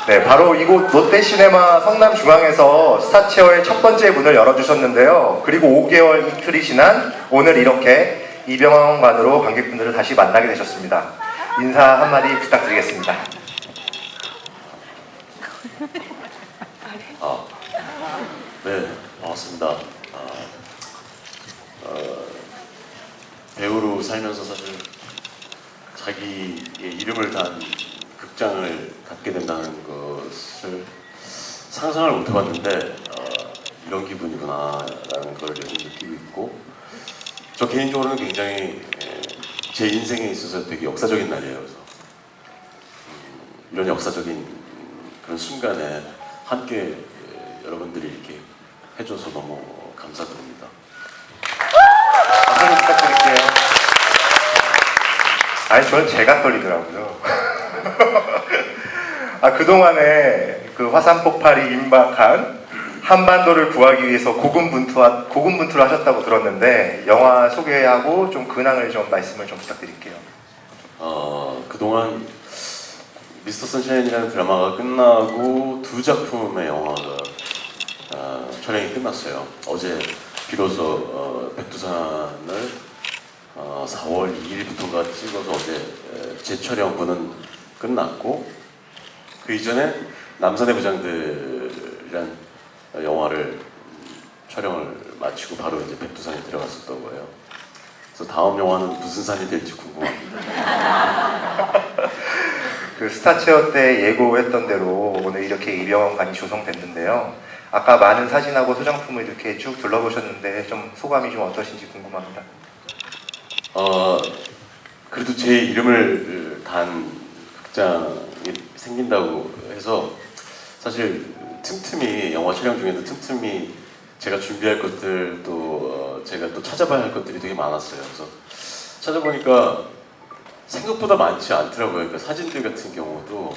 네, 바로 이곳 롯데시네마 성남중앙에서 스타체어의 첫 번째 문을 열어주셨는데요. 그리고 5개월 이틀이 지난 오늘 이렇게 이병헌관으로 관객분들을 다시 만나게 되셨습니다. 인사 한마디 부탁드리겠습니다. 네, 반갑습니다. 배우로 살면서 사실 자기의 이름을 단 극장을 갖게 된다는 것을 상상을 못 해봤는데 이런 기분이구나라는 걸 요즘 느끼고 있고, 저 개인적으로는 굉장히 제 인생에 있어서 되게 역사적인 날이에요. 그래서 이런 역사적인 그런 순간에 함께 여러분들이 이렇게 해줘서 너무 감사드립니다. 박수 좀 부탁드릴게요. 아니, 저는 제가 떨리더라고요. 그동안에 그 화산 폭발이 임박한 한반도를 구하기 위해서 고군분투를 하셨다고 들었는데, 영화 소개하고 좀 근황을 좀 말씀을 좀 부탁드릴게요. 그동안 미스터 선샤인이라는 드라마가 끝나고 두 작품의 영화가 촬영이 끝났어요. 어제 비로소 백두산을 4월 2일부터가 찍어서 어제 재촬영부는 끝났고, 그 이전에 남산의 부장들이란 영화를 촬영을 마치고 바로 이제 백두산에 들어갔었던 거예요. 그래서 다음 영화는 무슨 산이 될지 궁금합니다. 그 스타체어 때 예고했던 대로 오늘 이렇게 이병헌관이 조성됐는데요. 아까 많은 사진하고 소장품을 이렇게 쭉 둘러보셨는데 좀 소감이 좀 어떠신지 궁금합니다. 그래도 제 이름을 단 극장이 생긴다고 해서 사실 틈틈이 영화 촬영 중에도 틈틈이 제가 준비할 것들 또 제가 또 찾아봐야 할 것들이 되게 많았어요. 그래서 찾아보니까 생각보다 많지 않더라고요. 그러니까 사진들 같은 경우도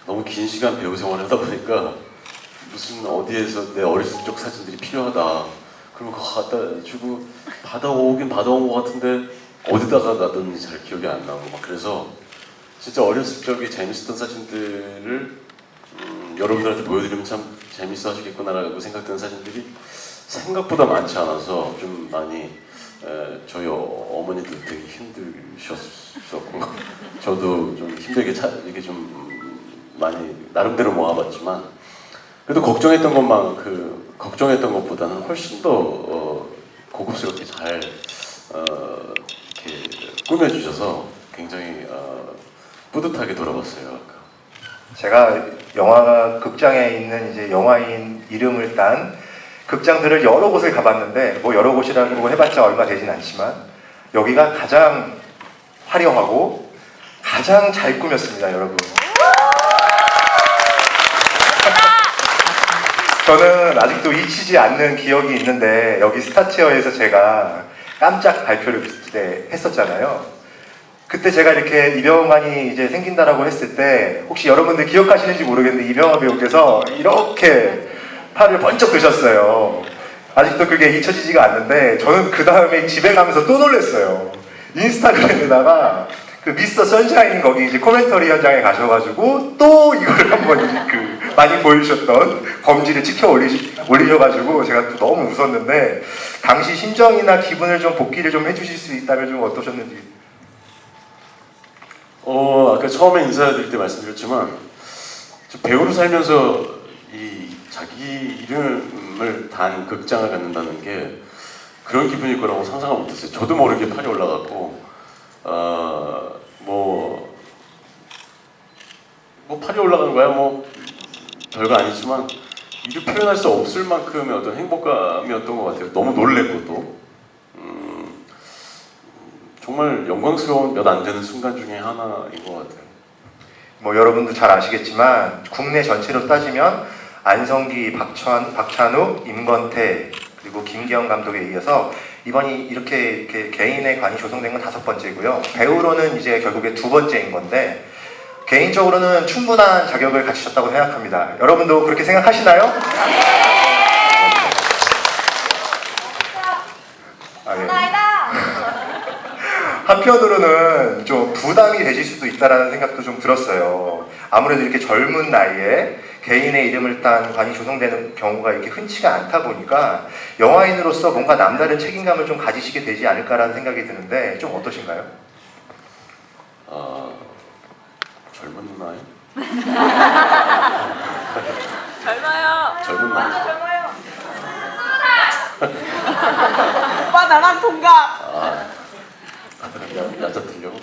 너무 긴 시간 배우 생활을 하다 보니까 무슨 어디에서 내 어렸을 적 사진들이 필요하다 그러면 그거 갖다 주고 받아오긴 받아온 것 같은데 어디다가 놔뒀는지 잘 기억이 안 나고 막 그래서 진짜 어렸을 적에 재밌었던 사진들을 여러분들한테 보여드리면 참 재밌어 하시겠구나라고 생각되는 사진들이 생각보다 많지 않아서 좀 많이 저희 어머니도 되게 힘드셨었고 저도 좀 힘들게 이게 좀 많이 나름대로 모아봤지만 그래도 걱정했던 것보다는 훨씬 더 고급스럽게 잘 이렇게 꾸며주셔서 굉장히 뿌듯하게 돌아봤어요. 아까. 제가 영화가 극장에 있는 이제 영화인 이름을 딴 극장들을 여러 곳을 가봤는데 뭐 여러 곳이라고 해봤자 얼마 되진 않지만 여기가 가장 화려하고 가장 잘 꾸몄습니다, 여러분. 저는 아직도 잊히지 않는 기억이 있는데 여기 스타체어에서 제가 깜짝 발표를 그때 했었잖아요. 그때 제가 이렇게 이병헌관이 이제 생긴다라고 했을 때 혹시 여러분들 기억하시는지 모르겠는데 이병헌 배우께서 이렇게 팔을 번쩍 드셨어요. 아직도 그게 잊혀지지가 않는데 저는 그 다음에 집에 가면서 또 놀랐어요. 인스타그램에다가 그 미스터 선샤인 거기 이제 코멘터리 현장에 가셔가지고 또 이걸 한번 많이 보여주셨던 검지를 찍혀 올리셔가지고 제가 또 너무 웃었는데 당시 심정이나 기분을 좀 복기를 좀 해주실 수 있다면 좀 어떠셨는지. 아까 처음에 인사드릴 때 말씀드렸지만 배우로 살면서 이 자기 이름을 단 극장을 갖는다는 게 그런 기분일 거라고 상상을 못했어요. 저도 모르게 팔이 올라갔고 뭐 팔이 올라간 거야 뭐 별거 아니지만 이를 표현할 수 없을 만큼의 어떤 행복감이었던 것 같아요. 너무 놀랬고 또 정말 영광스러운 몇 안 되는 순간 중에 하나인 것 같아요. 뭐 여러분도 잘 아시겠지만 국내 전체로 따지면 안성기, 박찬욱, 임건태 그리고 김기영 감독에 이어서 이번이 이렇게 개인의 관이 조성된 건 5번째고요. 배우로는 이제 결국에 2번째인 건데 개인적으로는 충분한 자격을 갖추셨다고 생각합니다. 여러분도 그렇게 생각하시나요? 네. 한편으로는 좀 부담이 되실 수도 있다라는 생각도 좀 들었어요. 아무래도 이렇게 젊은 나이에 개인의 이름을 딴 관이 조성되는 경우가 이렇게 흔치가 않다 보니까 영화인으로서 뭔가 남다른 책임감을 좀 가지시게 되지 않을까라는 생각이 드는데 좀 어떠신가요? 젊은 나이? 젊어요. 젊은 나이. 완전 젊어요. 오빠 나랑 동갑. 야자 들려고?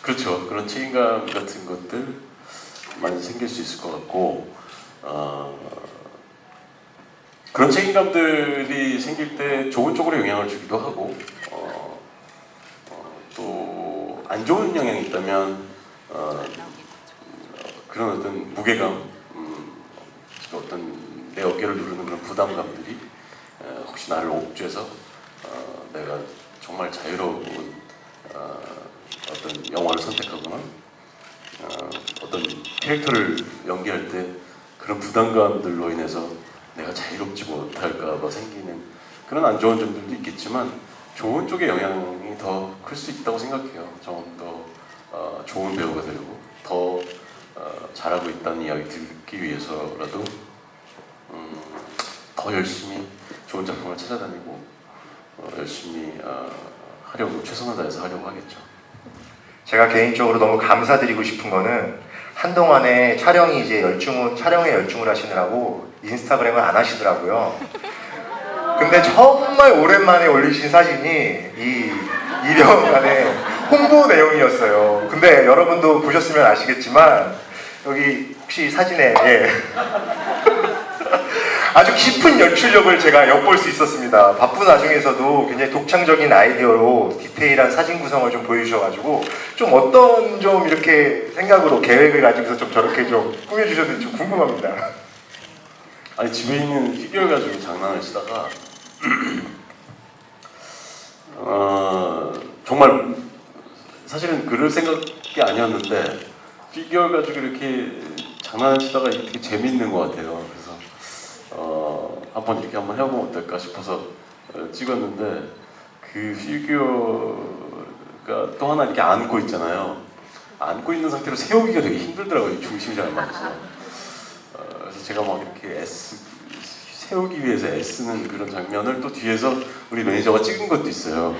그렇죠. 그런 책임감 같은 것들 많이 생길 수 있을 것 같고, 그런 책임감들이 생길 때 좋은 쪽으로 영향을 주기도 하고, 또 안 좋은 영향이 있다면 그런 어떤 무게감, 어떤 내 어깨를 누르는 그런 부담감들이 혹시 나를 옥죄서 내가 정말 자유로운 어떤 영화를 선택하거나 어떤 캐릭터를 연기할 때 그런 부담감들로 인해서 내가 자유롭지 못할까 봐 생기는 그런 안 좋은 점들도 있겠지만 좋은 쪽의 영향이 더 클 수 있다고 생각해요. 좀 더 좋은 배우가 되고 더 잘하고 있다는 이야기 듣기 위해서라도 더 열심히 좋은 작품을 찾아다니고 열심히 하려고 최선을 다해서 하려고 하겠죠. 제가 개인적으로 너무 감사드리고 싶은 거는 한동안에 촬영에 열중을 하시느라고 인스타그램을 안 하시더라고요. 근데 정말 오랜만에 올리신 사진이 이 이병헌의 홍보 내용이었어요. 근데 여러분도 보셨으면 아시겠지만 여기 혹시 사진에 아주 깊은 연출력을 제가 엿볼 수 있었습니다. 바쁜 와중에서도 굉장히 독창적인 아이디어로 디테일한 사진 구성을 좀 보여주셔가지고 좀 어떤 좀 이렇게 생각으로 계획을 가지고서 좀 저렇게 좀 꾸며주셨는지 좀 궁금합니다. 아니 집에 있는 피규어 가지고 장난을 치다가 정말 사실은 그럴 생각이 아니었는데 피규어 가지고 이렇게 장난을 치다가 되게 재밌는 것 같아요. 그래서 한번 이렇게 한번 해보면 어떨까 싶어서 찍었는데 그 피규어가 또 하나 이렇게 안고 있잖아요. 안고 있는 상태로 세우기가 되게 힘들더라고요. 중심이 잘 안 맞아서. 그래서 제가 막 이렇게 세우기 위해서 애쓰는 그런 장면을 또 뒤에서 우리 매니저가 찍은 것도 있어요.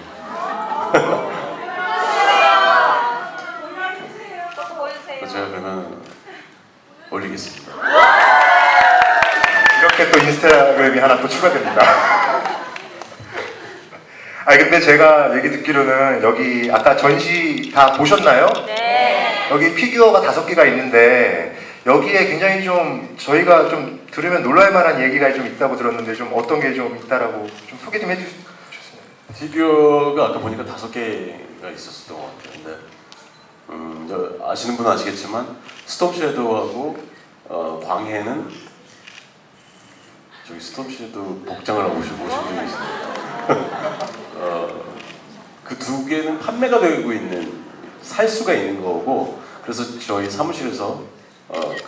제가 그러면 올리겠습니다. 이렇게 또 인스타그램이 하나 또 추가됩니다. 아니 근데 제가 얘기 듣기로는 여기 아까 전시 다 보셨나요? 네. 여기 피규어가 5개가 있는데 여기에 굉장히 좀 저희가 좀 들으면 놀랄 만한 얘기가 좀 있다고 들었는데 좀 어떤 게 좀 있다라고 좀 소개 좀 해주셨으면. 피규어가 아까 보니까 5개가 있었던 것 같아요. 근데 아시는 분은 아시겠지만 스톰 섀도우하고 광해는 저기 스톰 섀도우 복장을 하고 오신 분이 있습니다. 그 2개는 판매가 되고 있는 살 수가 있는 거고 그래서 저희 사무실에서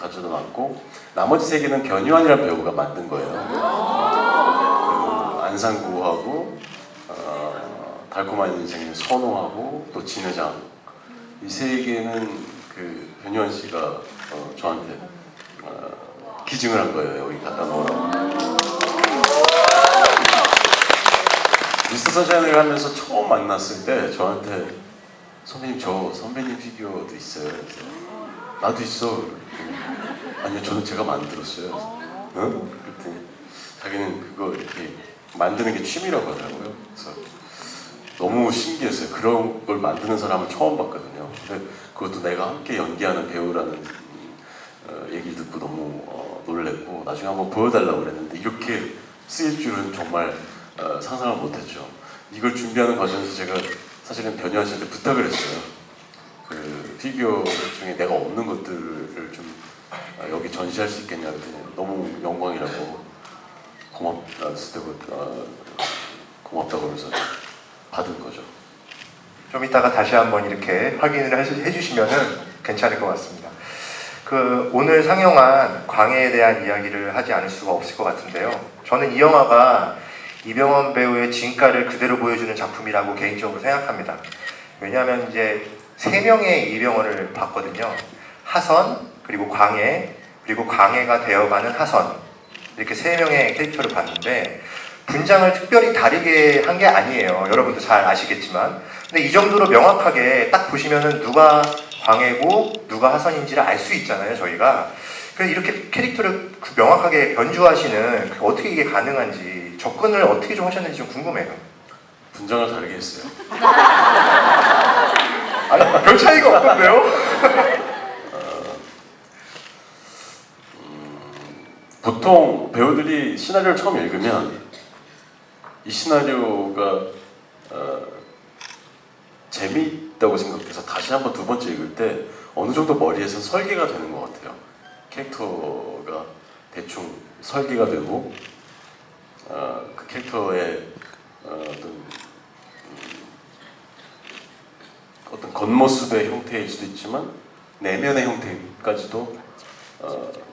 가져다 놨고 나머지 3개는 변유한이라는 배우가 만든 거예요. 안상구하고 달콤한 인생의 선호하고 또 진회장 이 3개는 그 변유한 씨가 저한테 기증을 한 거예요. 여기 갖다 놓으라고. 미스터 선샤인을 하면서 처음 만났을 때 저한테 선배님 저 선배님 피규어도 있어요. 그래서 나도 있어. 아니요 저는 제가 만들었어요. 응? 그랬더니 자기는 그거 이렇게 만드는 게 취미라고 하더라고요. 그래서 너무 신기했어요. 그런 걸 만드는 사람을 처음 봤거든요. 근데 그것도 내가 함께 연기하는 배우라는 얘기를 듣고 너무 놀랬고 나중에 한번 보여달라고 그랬는데 이렇게 쓰일 줄은 정말 상상을 못했죠. 이걸 준비하는 과정에서 제가 사실은 변희환 씨한테 부탁을 했어요. 그 피규어 중에 내가 없는 것들을 좀 여기 전시할 수 있겠냐 그랬더니 너무 영광이라고 고맙다고 그러면서 받은 거죠. 좀 이따가 다시 한번 이렇게 확인을 해주시면은 괜찮을 것 같습니다. 그 오늘 상영한 광해에 대한 이야기를 하지 않을 수가 없을 것 같은데요. 저는 이 영화가 이병헌 배우의 진가를 그대로 보여주는 작품이라고 개인적으로 생각합니다. 왜냐하면 이제 세 명의 이병헌을 봤거든요. 하선, 그리고 광해, 그리고 광해가 되어가는 하선, 이렇게 세 명의 캐릭터를 봤는데 분장을 특별히 다르게 한 게 아니에요. 여러분도 잘 아시겠지만. 근데 이 정도로 명확하게 딱 보시면은 누가 광해고 누가 하선인지를 알 수 있잖아요, 저희가. 그래서 이렇게 캐릭터를 명확하게 변주하시는 어떻게 이게 가능한지, 접근을 어떻게 좀 하셨는지 좀 궁금해요. 분장을 다르게 했어요. 아니, 별 차이가 없던데요? 보통 배우들이 시나리오를 처음 읽으면 이 시나리오가 재미있다고 생각해서 다시 한번 두 번째 읽을 때 어느 정도 머리에서 설계가 되는 것 같아요. 캐릭터가 대충 설계가 되고 그 캐릭터의 어떤 겉모습의 형태일 수도 있지만 내면의 형태까지도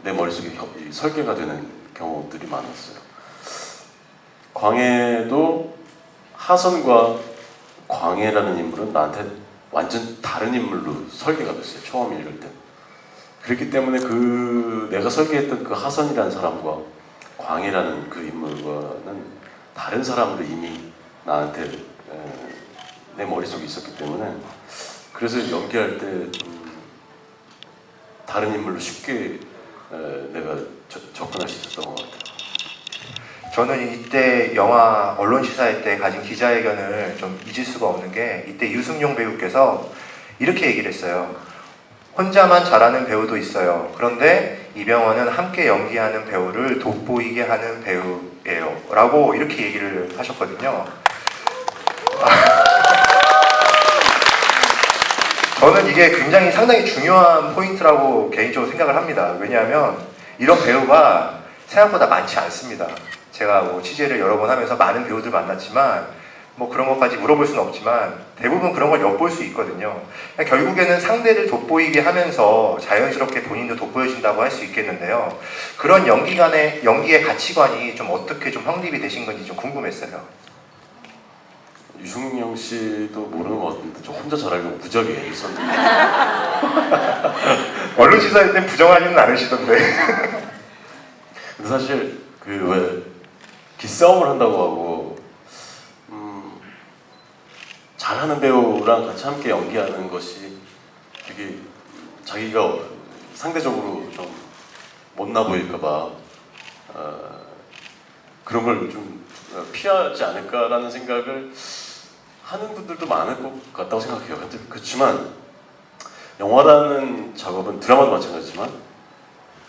내 머릿속에 설계가 되는 경우들이 많았어요. 광해도 하선과 광해라는 인물은 나한테 완전 다른 인물로 설계가 됐어요. 처음 읽을 때. 그렇기 때문에 내가 설계했던 그 하선이라는 사람과 광해라는 그 인물과는 다른 사람으로 이미 나한테 내 머릿속에 있었기 때문에 그래서 연기할 때 다른 인물로 쉽게 내가 접근할 수 있었던 것 같아요. 저는 이때 영화 언론 시사회 때 가진 기자회견을 좀 잊을 수가 없는 게 이때 유승용 배우께서 이렇게 얘기를 했어요. 혼자만 잘하는 배우도 있어요. 그런데 이병헌은 함께 연기하는 배우를 돋보이게 하는 배우예요. 라고 이렇게 얘기를 하셨거든요. 저는 이게 굉장히 상당히 중요한 포인트라고 개인적으로 생각을 합니다. 왜냐하면 이런 배우가 생각보다 많지 않습니다. 제가 뭐 취재를 여러 번 하면서 많은 배우들 만났지만 뭐 그런 것까지 물어볼 수는 없지만 대부분 그런 걸 엿볼 수 있거든요. 결국에는 상대를 돋보이게 하면서 자연스럽게 본인도 돋보여진다고 할 수 있겠는데요. 그런 연기의 가치관이 좀 어떻게 좀 확립이 되신 건지 좀 궁금했어요. 유승용 씨도 모르는 것 같은데 저 혼자 잘 알고 무지하게 있었는데 언론 시사회 때 부정하지는 않으시던데. 근데 사실 그 왜 기싸움을 한다고 하고 잘하는 배우랑 같이 함께 연기하는 것이 되게 자기가 상대적으로 좀 못나 보일까봐 그런 걸 좀 피하지 않을까라는 생각을 하는 분들도 많을 것 같다고 생각해요. 근데 그렇지만 영화라는 작업은 드라마도 마찬가지지만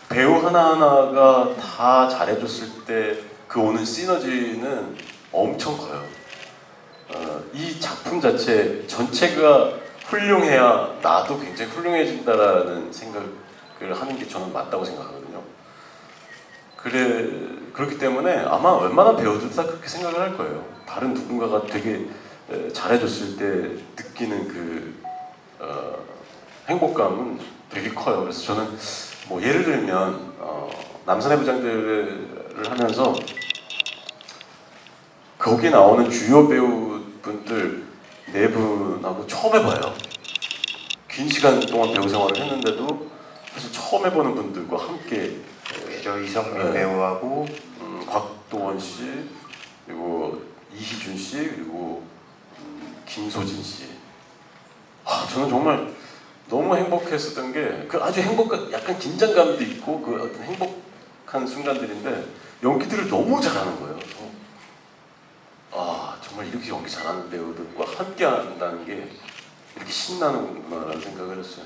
배우 하나하나가 다 잘해줬을 때 그 오는 시너지는 엄청 커요. 이 작품 자체 전체가 훌륭해야 나도 굉장히 훌륭해진다라는 생각을 하는 게 저는 맞다고 생각하거든요. 그렇기 때문에 아마 웬만한 배우들도 다 그렇게 생각을 할 거예요. 다른 누군가가 되게 잘해줬을 때 느끼는 그 행복감은 되게 커요. 그래서 저는 뭐 예를 들면 남산의 부장들을 하면서 거기 나오는 주요 배우분들 네 분하고 처음 해봐요. 긴 시간 동안 배우 생활을 했는데도 사실 처음 해보는 분들과 함께 그죠, 이성민 배우하고 곽도원 씨, 그리고 이희준 씨, 그리고 김소진 씨. 저는 정말 너무 행복했었던 게 그 아주 행복한 약간 긴장감도 있고 그 어떤 행복한 순간들인데 연기들을 너무 잘하는 거예요. 정말 이렇게 연기 잘하는 배우들과 함께 한다는 게 이렇게 신나는구나라는 생각을 했어요.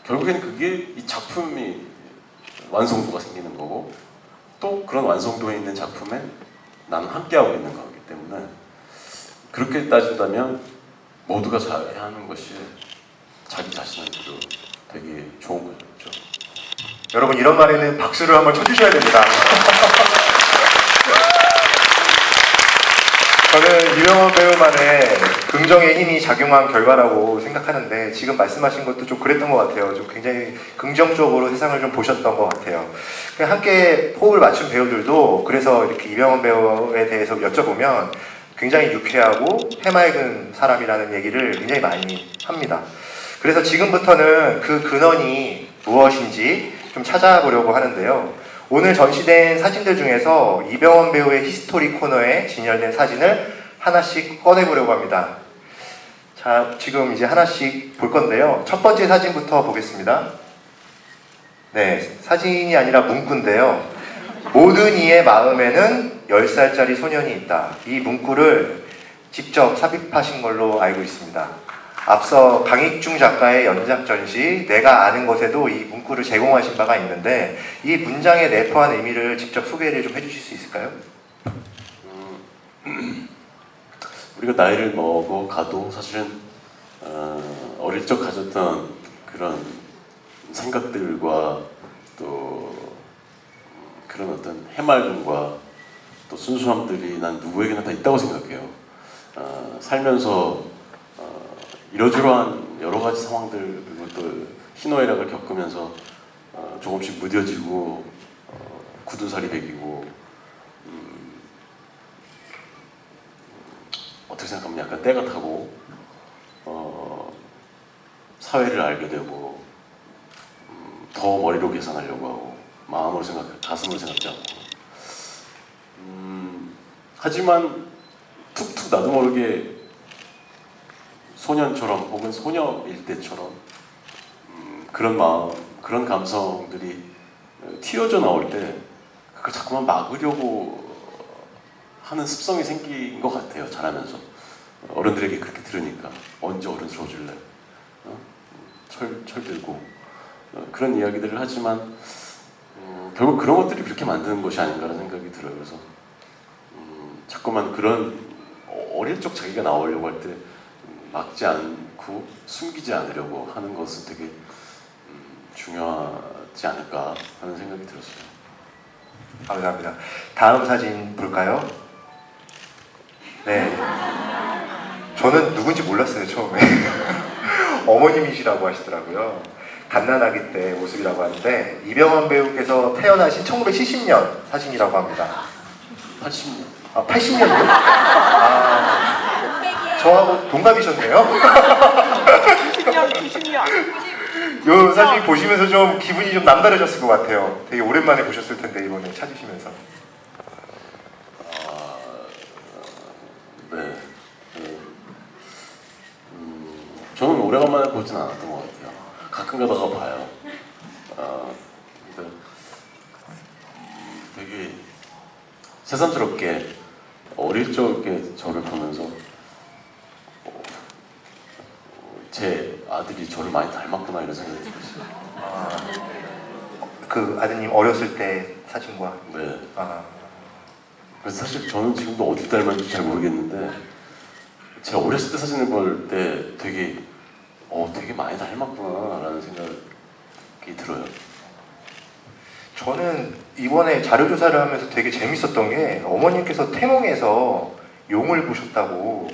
결국에는 그게 이 작품이 완성도가 생기는 거고 또 그런 완성도에 있는 작품에 나는 함께하고 있는 거기 때문에 그렇게 따진다면 모두가 잘해야 하는 것이 자기 자신한테도 되게 좋은 거죠. 여러분 이런 말에는 박수를 한번 쳐주셔야 됩니다. 저는 유명한 배우만의 긍정의 힘이 작용한 결과라고 생각하는데 지금 말씀하신 것도 좀 그랬던 것 같아요. 좀 굉장히 긍정적으로 세상을 좀 보셨던 것 같아요. 함께 호흡을 맞춘 배우들도 그래서 이렇게 이병헌 배우에 대해서 여쭤보면 굉장히 유쾌하고 해맑은 사람이라는 얘기를 굉장히 많이 합니다. 그래서 지금부터는 그 근원이 무엇인지 좀 찾아보려고 하는데요. 오늘 전시된 사진들 중에서 이병헌 배우의 히스토리 코너에 진열된 사진을 하나씩 꺼내보려고 합니다. 자, 지금 이제 하나씩 볼 건데요. 첫 번째 사진부터 보겠습니다. 네, 사진이 아니라 문구인데요. 모든 이의 마음에는 10살짜리 소년이 있다. 이 문구를 직접 삽입하신 걸로 알고 있습니다. 앞서 강익중 작가의 연작 전시 내가 아는 것에도 이 문구를 제공하신 바가 있는데 이 문장에 내포한 의미를 직접 소개를 좀 해주실 수 있을까요? 우리가 나이를 먹어가도 사실은 어릴 적 가졌던 그런 생각들과 또 그런 어떤 해맑음과 또 순수함들이 난 누구에게나 다 있다고 생각해요. 살면서 이러저러한 여러 가지 상황들 그리고 또 희노애락을 겪으면서 조금씩 무뎌지고 굳은 살이 배기고 어떻게 생각하면 약간 때가 타고 사회를 알게 되고 더 머리로 계산하려고 하고 마음으로 가슴으로 생각지 않고 하지만 툭툭 나도 모르게 소년처럼 혹은 소녀일 때처럼 그런 마음, 그런 감성들이 튀어져 나올 때 그걸 자꾸만 막으려고 하는 습성이 생긴 것 같아요. 자라면서 어른들에게 그렇게 들으니까 언제 어른스러워질래? 철 들고 그런 이야기들을 하지만 결국 그런 것들이 그렇게 만드는 것이 아닌가라는 생각이 들어요. 그래서 자꾸만 그런 어릴 적 자기가 나오려고 할 때 막지 않고 숨기지 않으려고 하는 것은 되게 중요하지 않을까 하는 생각이 들었어요. 감사합니다. 다음 사진 볼까요? 네. 저는 누군지 몰랐어요, 처음에. 어머님이시라고 하시더라고요. 갓난아기 때 모습이라고 하는데 이병헌 배우께서 태어나신 1970년 사진이라고 합니다. 80년. 아, 80년이요? 아, 저하고 동갑이셨네요. 90년. 이 사진 보시면서 좀 기분이 좀 남다르셨을 것 같아요. 되게 오랜만에 보셨을 텐데 이번에 찾으시면서. 네. 저는 오래간만에 보진 않았던 것 같아요. 가끔 가다가 봐요. 근데 되게 새삼스럽게 어릴 적에 저를 보면서 제 아들이 저를 많이 닮았구나 이런 생각이 들었어요. 아, 그 아드님 어렸을 때 사진과. 네. 아, 그래서 사실 저는 지금도 어디 닮았는지 잘 모르겠는데 제가 어렸을 때 사진을 볼 때 되게 되게 많이 닮았구나라는 생각이 들어요. 저는 이번에 자료조사를 하면서 되게 재밌었던 게 어머님께서 태몽에서 용을 보셨다고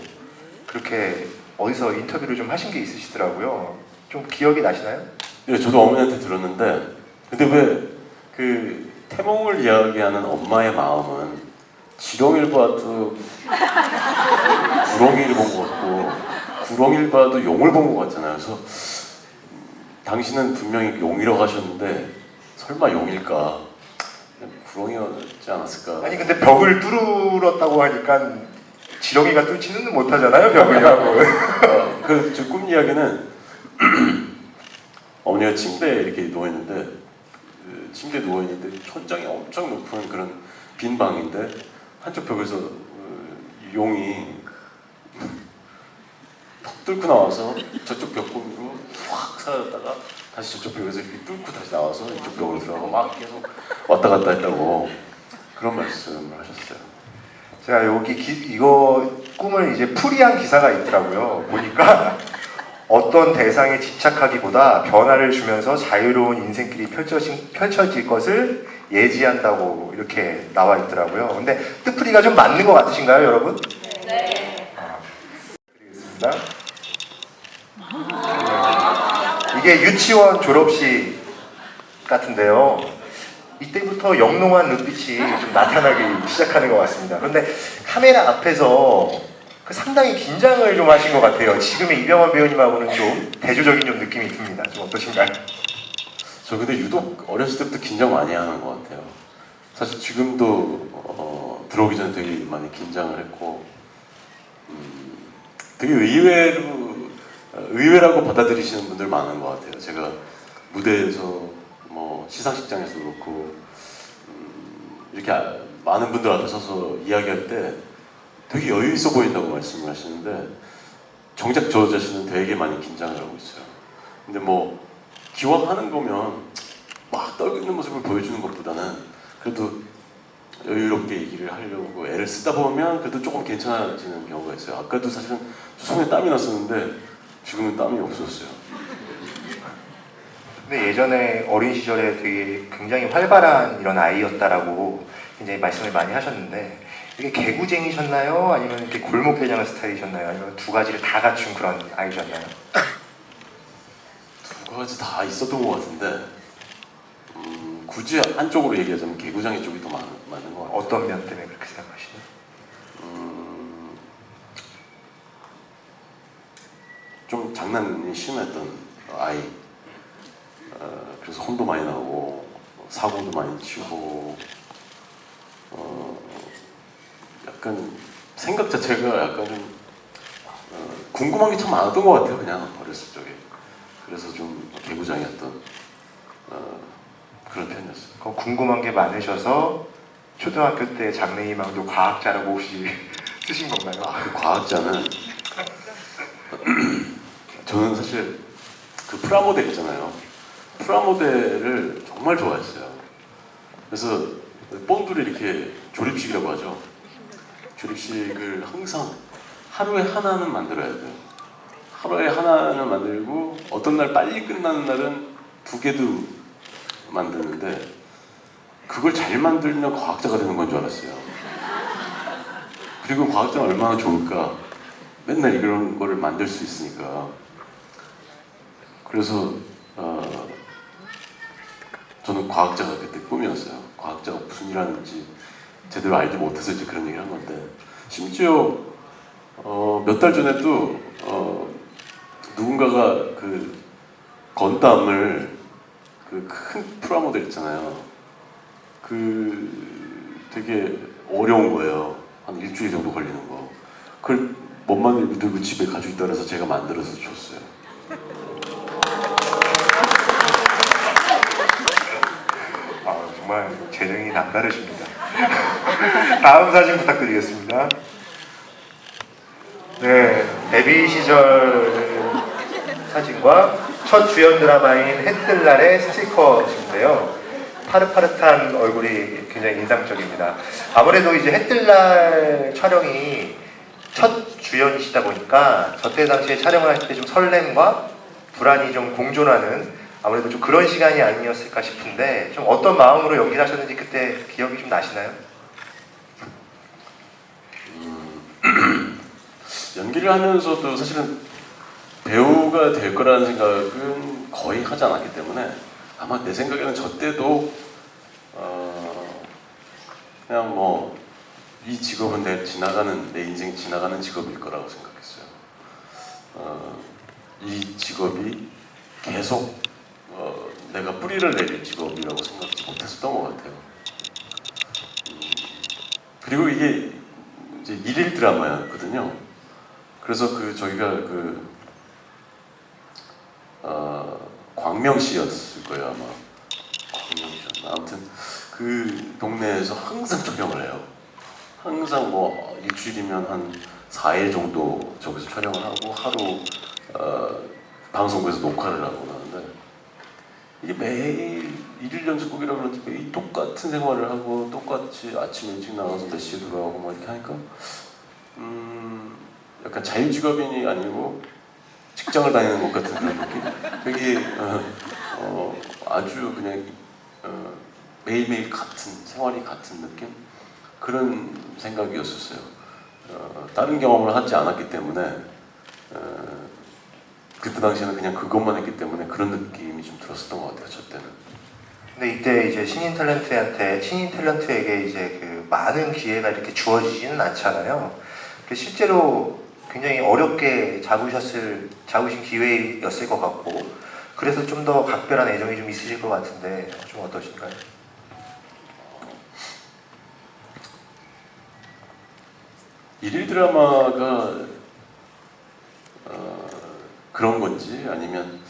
그렇게 어디서 인터뷰를 좀 하신 게 있으시더라고요. 좀 기억이 나시나요? 네, 저도 어머니한테 들었는데 근데 왜 그 태몽을 이야기하는 엄마의 마음은 지렁이를 봐도 구렁이를 본 것 같고 구렁이를 봐도 용을 본 것 같잖아요. 그래서 당신은 분명히 용이라고 하셨는데 설마 용일까? 구렁이였지 않았을까? 아니 근데 벽을 뚫었다고 하니까 지렁이가 뚫지는 못하잖아요, 벽을. 그 꿈 이야기는 어머니가 침대에 이렇게 누워있는데 그 침대에 누워있는데 천장이 엄청 높은 그런 빈 방인데 한쪽 벽에서 용이 턱 뚫고 나와서 저쪽 벽으로 확 사라졌다가 다시 저쪽 벽에서 이렇게 뚫고 다시 나와서 이쪽 벽으로 들어가고 막 계속 왔다 갔다 했다고 그런 말씀을 하셨어요. 제가 여기 이거 꿈을 이제 풀이한 기사가 있더라고요. 보니까 어떤 대상에 집착하기보다 변화를 주면서 자유로운 인생길이 펼쳐질 것을 예지한다고 이렇게 나와 있더라고요. 근데 뜻풀이가 좀 맞는 것 같으신가요, 여러분? 네. 부탁드리겠습니다. 이게 유치원 졸업식 같은데요. 이때부터 영롱한 눈빛이 좀 나타나기 시작하는 것 같습니다. 그런데 카메라 앞에서 상당히 긴장을 좀 하신 것 같아요. 지금의 이병헌 배우님하고는 좀 대조적인 좀 느낌이 듭니다. 좀 어떠신가요? 저 근데 유독 어렸을 때부터 긴장 많이 하는 것 같아요. 사실 지금도 들어오기 전에 되게 많이 긴장을 했고 되게 의외라고 받아들이시는 분들 많은 것 같아요. 제가 무대에서 뭐 시상식장에서도 그렇고 이렇게 많은 분들 앞에 서서 이야기할 때 되게 여유 있어 보인다고 말씀을 하시는데 정작 저 자신은 되게 많이 긴장을 하고 있어요. 근데 뭐 기왕 하는 거면 막 떨고 있는 모습을 보여주는 것보다는 그래도 여유롭게 얘기를 하려고 애를 쓰다 보면 그래도 조금 괜찮아지는 경우가 있어요. 아까도 사실은 손에 땀이 났었는데 지금은 땀이 없었어요. 근데 예전에 어린 시절에 되게 굉장히 활발한 이런 아이였다라고 굉장히 말씀을 많이 하셨는데 이게 개구쟁이셨나요? 아니면 이렇게 골목대장 스타일이셨나요? 아니면 두 가지를 다 갖춘 그런 아이셨나요? 두 가지 다 있었던 것 같은데 굳이 한쪽으로 얘기하자면 개구장이 쪽이 더 맞는 것 같아요. 어떤 면 때문에 그렇게 생각하시나요? 좀 장난이 심했던 아이. 그래서 혼도 많이 나고 사고도 많이 치고 약간 생각 자체가 약간 좀 궁금한 게 참 많았던 것 같아요. 그냥 어렸을 적에. 그래서 좀 개구장이었던 그런 편이었어요. 그럼 궁금한 게 많으셔서 초등학교 때 장래희망도 과학자라고 혹시 쓰신 건가요? 그 과학자는 저는 사실 그 프라모델 있잖아요. 프라모델을 정말 좋아했어요. 그래서 본드를 이렇게 조립식이라고 하죠. 조립식을 항상 하루에 하나는 만들어야 돼요. 하루에 하나는 만들고 어떤 날 빨리 끝나는 날은 두 개도 만드는데 그걸 잘 만들면 과학자가 되는 건 줄 알았어요. 그리고 과학자는 얼마나 좋을까. 맨날 이런 거를 만들 수 있으니까. 그래서 저는 과학자가 그때 꿈이었어요. 과학자가 무슨 일 하는지 제대로 알지 못해서 이제 그런 얘기를 한 건데 심지어 몇 달 전에도 누군가가 그 건담을 그 큰 프라모델 있잖아요. 그 되게 어려운 거예요. 한 일주일 정도 걸리는 거. 그걸 못 만들고 집에 가지고 있다 그래서 제가 만들어서 줬어요. 정말 재능이 남다르십니다. 다음 사진 부탁드리겠습니다. 네, 데뷔 시절 사진과 첫 주연 드라마인 해뜰날의 스티커인데요. 파릇파릇한 얼굴이 굉장히 인상적입니다. 아무래도 이제 해뜰날 촬영이 첫 주연이시다 보니까 저때 당시에 촬영을 할 때 좀 설렘과 불안이 좀 공존하는 아무래도 좀 그런 시간이 아니었을까 싶은데 좀 어떤 마음으로 연기를 하셨는지 그때 기억이 좀 나시나요? 연기를 하면서도 사실은 배우가 될 거라는 생각은 거의 하지 않았기 때문에 아마 내 생각에는 저 때도 그냥 뭐 이 직업은 내 인생 지나가는 직업일 거라고 생각했어요. 이 직업이 계속 내가 뿌리를 내릴 직업이라고 생각지 못했었던 것 같아요. 그리고 이게 이제 일일 드라마였거든요. 그래서 저희가 광명시였을 거예요 아마. 광명시였나. 아무튼 그 동네에서 항상 촬영을 해요. 항상 뭐 일주일이면 한 4일 정도 저기서 촬영을 하고 하루 방송국에서 녹화를 하고 나는데 이게 매일 일일 연속극이라 그런지 매일 똑같은 생활을 하고 똑같이 아침 일찍 나가서 몇 시에 돌아오고 뭐 이렇게 하니까 약간 자유직업인이 아니고 직장을 다니는 것 같은 그런 느낌? 되게 아주 그냥 매일매일 같은 생활이 같은 느낌? 그런 생각이었었어요. 다른 경험을 하지 않았기 때문에 그때 당시에는 그냥 그것만 했기 때문에 그런 느낌이 좀 들었었던 것 같아요. 저 때는. 근데 이때 이제 신인 탤런트에게 이제 그 많은 기회가 이렇게 주어지지는 않잖아요. 그 실제로 굉장히 어렵게 잡으신 기회였을 것 같고, 그래서 좀 더 각별한 애정이 좀 있으실 것 같은데 좀 어떠신가요? 일일 드라마가 그런 건지 아니면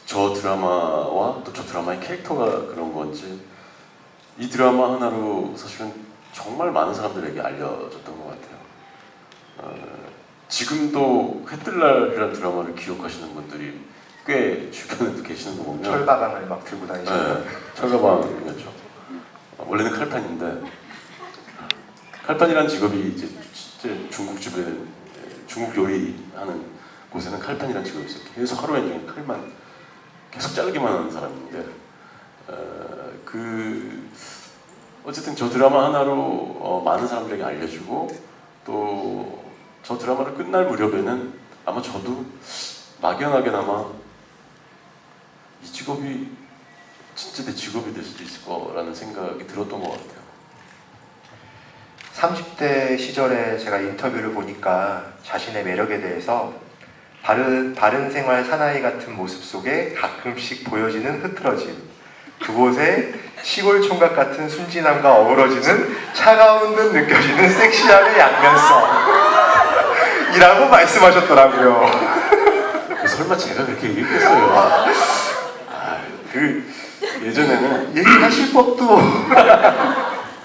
저 드라마와 또 저 드라마의 캐릭터가 그런 건지 이 드라마 하나로 사실은 정말 많은 사람들에게 알려졌던 것 같아요. 지금도 해뜰날이라는 드라마를 기억하시는 분들이 꽤 주변에도 계시는 거 보면 철가방을 막 들고 다니시는. 네, 철가방이었죠. 원래는 칼판인데 칼판이라는 직업이 이제 실제 중국집에 중국 요리하는 곳에는 칼판이라는 직업이 있어요. 계속 하루에 종일 칼만 계속 자르기만 하는 사람인데 어쨌든 저 드라마 하나로 많은 사람들에게 알려주고 또 저 드라마를 끝날 무렵에는 아마 저도 막연하게나마 이 직업이 진짜 내 직업이 될 수도 있을 거라는 생각이 들었던 것 같아요. 30대 시절에 제가 인터뷰를 보니까 자신의 매력에 대해서 바른 생활 사나이 같은 모습 속에 가끔씩 보여지는 흐트러짐, 그곳에 시골 총각 같은 순진함과 어우러지는 차가운 듯 느껴지는 섹시함의 양면성 이라고 말씀하셨더라고요. 설마 제가 그렇게 얘기했겠어요? 예전에는 얘기하실 법도.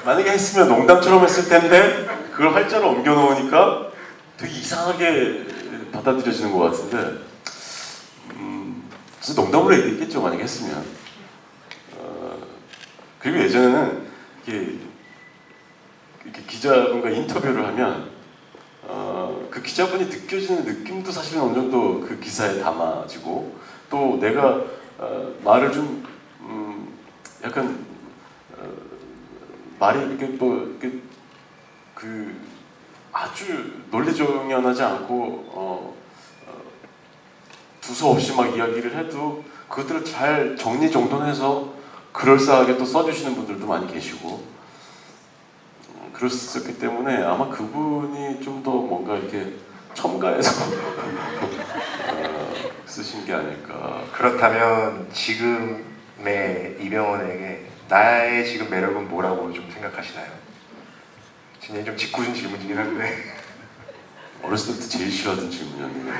만약에 했으면 농담처럼 했을 텐데 그걸 활자로 옮겨놓으니까 되게 이상하게 받아들여지는 것 같은데 진짜 농담으로 얘기했겠죠, 만약에 했으면. 그리고 예전에는 이렇게 기자분과 인터뷰를 하면 그 기자분이 느껴지는 느낌도 사실은 어느 정도 그 기사에 담아지고 또 내가 말을 좀 약간 말이 이렇게 그 아주 논리정연하지 않고 두서없이 막 이야기를 해도 그것들을 잘 정리정돈해서 그럴싸하게 또 써주시는 분들도 많이 계시고 그랬었기 때문에 아마 그분이 좀 더 뭔가 이렇게 첨가해서 쓰신 게 아닐까. 그렇다면 지금의 이병헌에게 나의 지금 매력은 뭐라고 좀 생각하시나요? 굉장히 좀 짓궂은 질문이긴 한데. 어렸을 때부터 제일 싫어하던 질문이었는데.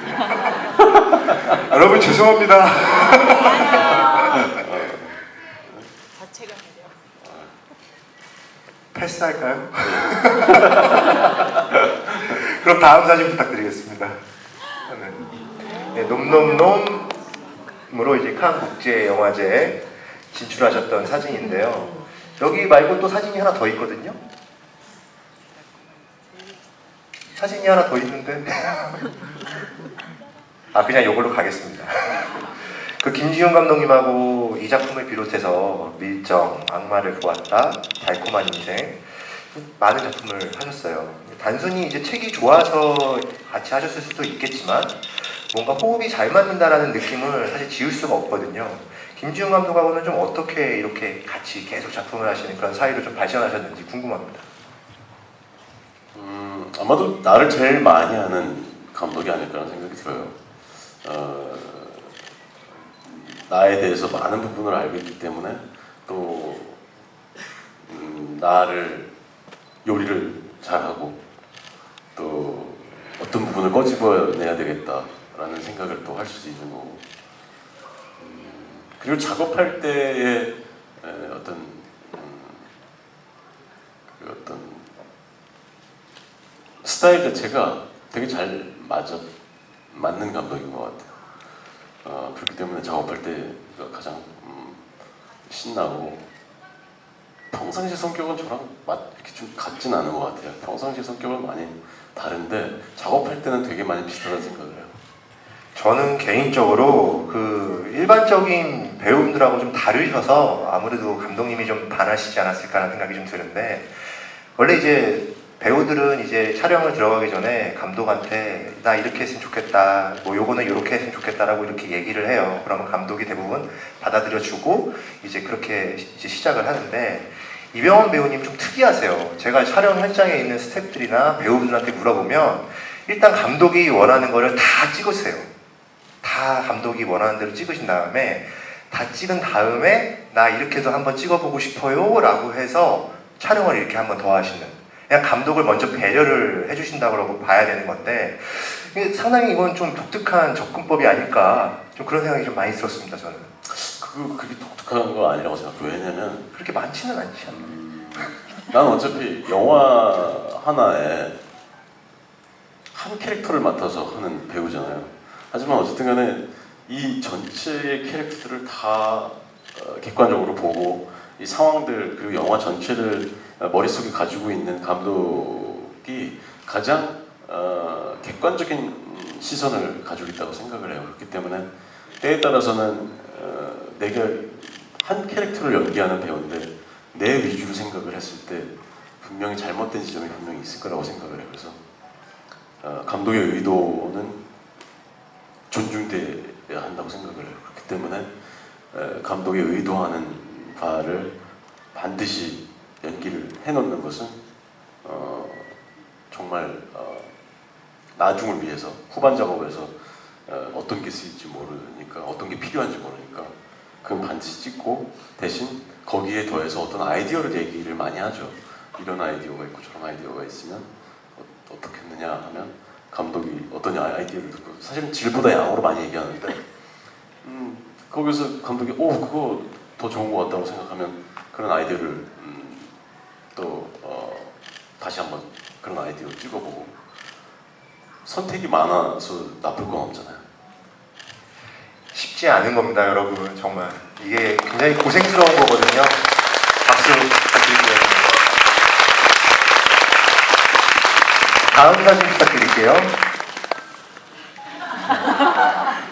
여러분 죄송합니다. 자체가 매력. 패스할까요? 그럼 다음 사진 부탁드리겠습니다. 네, 놈놈놈으로 이제 칸 국제영화제에 진출하셨던 사진인데요. 여기 말고 또 사진이 하나 더 있거든요. 사진이 하나 더 있는데 그냥 이걸로 가겠습니다. 그 김지훈 감독님하고 이 작품을 비롯해서 밀정, 악마를 보았다, 달콤한 인생 많은 작품을 하셨어요. 단순히 이제 책이 좋아서 같이 하셨을 수도 있겠지만 뭔가 호흡이 잘 맞는다라는 느낌을 사실 지울 수가 없거든요. 김지훈 감독하고는 좀 어떻게 이렇게 같이 계속 작품을 하시는 그런 사이로 좀 발전하셨는지 궁금합니다. 아마도 나를 제일 많이 하는 감독이 아닐까라는 생각이 들어요. 나에 대해서 많은 부분을 알고 있기 때문에 또 나를 요리를 잘하고 또 어떤 부분을 꺼집어내야 되겠다라는 생각을 또 할 수 있는 거고 그리고 작업할 때의 어떤 스타일 자체가 되게 잘 맞는 감독인 것 같아요. 그렇기 때문에 작업할 때가 가장 신나고 평상시 성격은 저랑 이렇게 좀 같진 않은 것 같아요. 평상시 성격은 많이 다른데 작업할 때는 되게 많이 비슷하다는 생각을 해요. 저는 개인적으로 그 일반적인 배우분들하고 좀 다르셔서 아무래도 감독님이 좀 반하시지 않았을까라는 생각이 좀 드는데 원래 이제 배우들은 이제 촬영을 들어가기 전에 감독한테 나 이렇게 했으면 좋겠다, 뭐 요거는 이렇게 했으면 좋겠다라고 이렇게 얘기를 해요. 그러면 감독이 대부분 받아들여주고 이제 그렇게 이제 시작을 하는데, 이병헌 배우님 좀 특이하세요. 제가 촬영 현장에 있는 스태프들이나 배우분들한테 물어보면 일단 감독이 원하는 거를 다 찍으세요. 다 감독이 원하는 대로 찍으신 다음에, 다 찍은 다음에 나 이렇게도 한번 찍어보고 싶어요 라고 해서 촬영을 이렇게 한번 더 하시는, 그냥 감독을 먼저 배려를 해주신다고 봐야 되는 건데, 이게 상당히 이건 좀 독특한 접근법이 아닐까, 좀 그런 생각이 좀 많이 들었습니다. 저는 그게 독특한 거 아니라고 생각해요. 왜냐면 그렇게 많지는 않지 않나요? 난 어차피 영화 하나에 한 캐릭터를 맡아서 하는 배우잖아요. 하지만 어쨌든 간에 이 전체의 캐릭터들을 다 객관적으로 보고 이 상황들 그리고 영화 전체를 머릿속에 가지고 있는 감독이 가장 객관적인 시선을 가지고 있다고 생각을 해요. 그렇기 때문에 때에 따라서는 내가 한 캐릭터를 연기하는 배우인데 내 위주로 생각을 했을 때 분명히 잘못된 지점이 분명히 있을 거라고 생각을 해요. 그래서 감독의 의도는 존중돼야 한다고 생각을 해요. 그렇기 때문에 감독이 의도하는 바를 반드시 연기를 해놓는 것은 정말 나중을 위해서, 후반 작업에서 어떤 게 쓰일지 모르니까, 어떤 게 필요한지 모르니까 그건 반드시 찍고, 대신 거기에 더해서 어떤 아이디어를 얘기를 많이 하죠. 이런 아이디어가 있고 저런 아이디어가 있으면 어떻게 했느냐 하면 감독이 어떤 아이디어를 듣고, 사실은 질보다 양으로 많이 얘기하는데 거기서 감독이 그거 더 좋은 것 같다고 생각하면 그런 아이디어를 또 다시 한번 그런 아이디어 찍어보고, 선택이 많아서 나쁠 건 없잖아요. 쉽지 않은 겁니다, 여러분. 정말 이게 굉장히 고생스러운 거거든요. 박수 부탁드릴게요. 다음 사진 부탁드릴게요.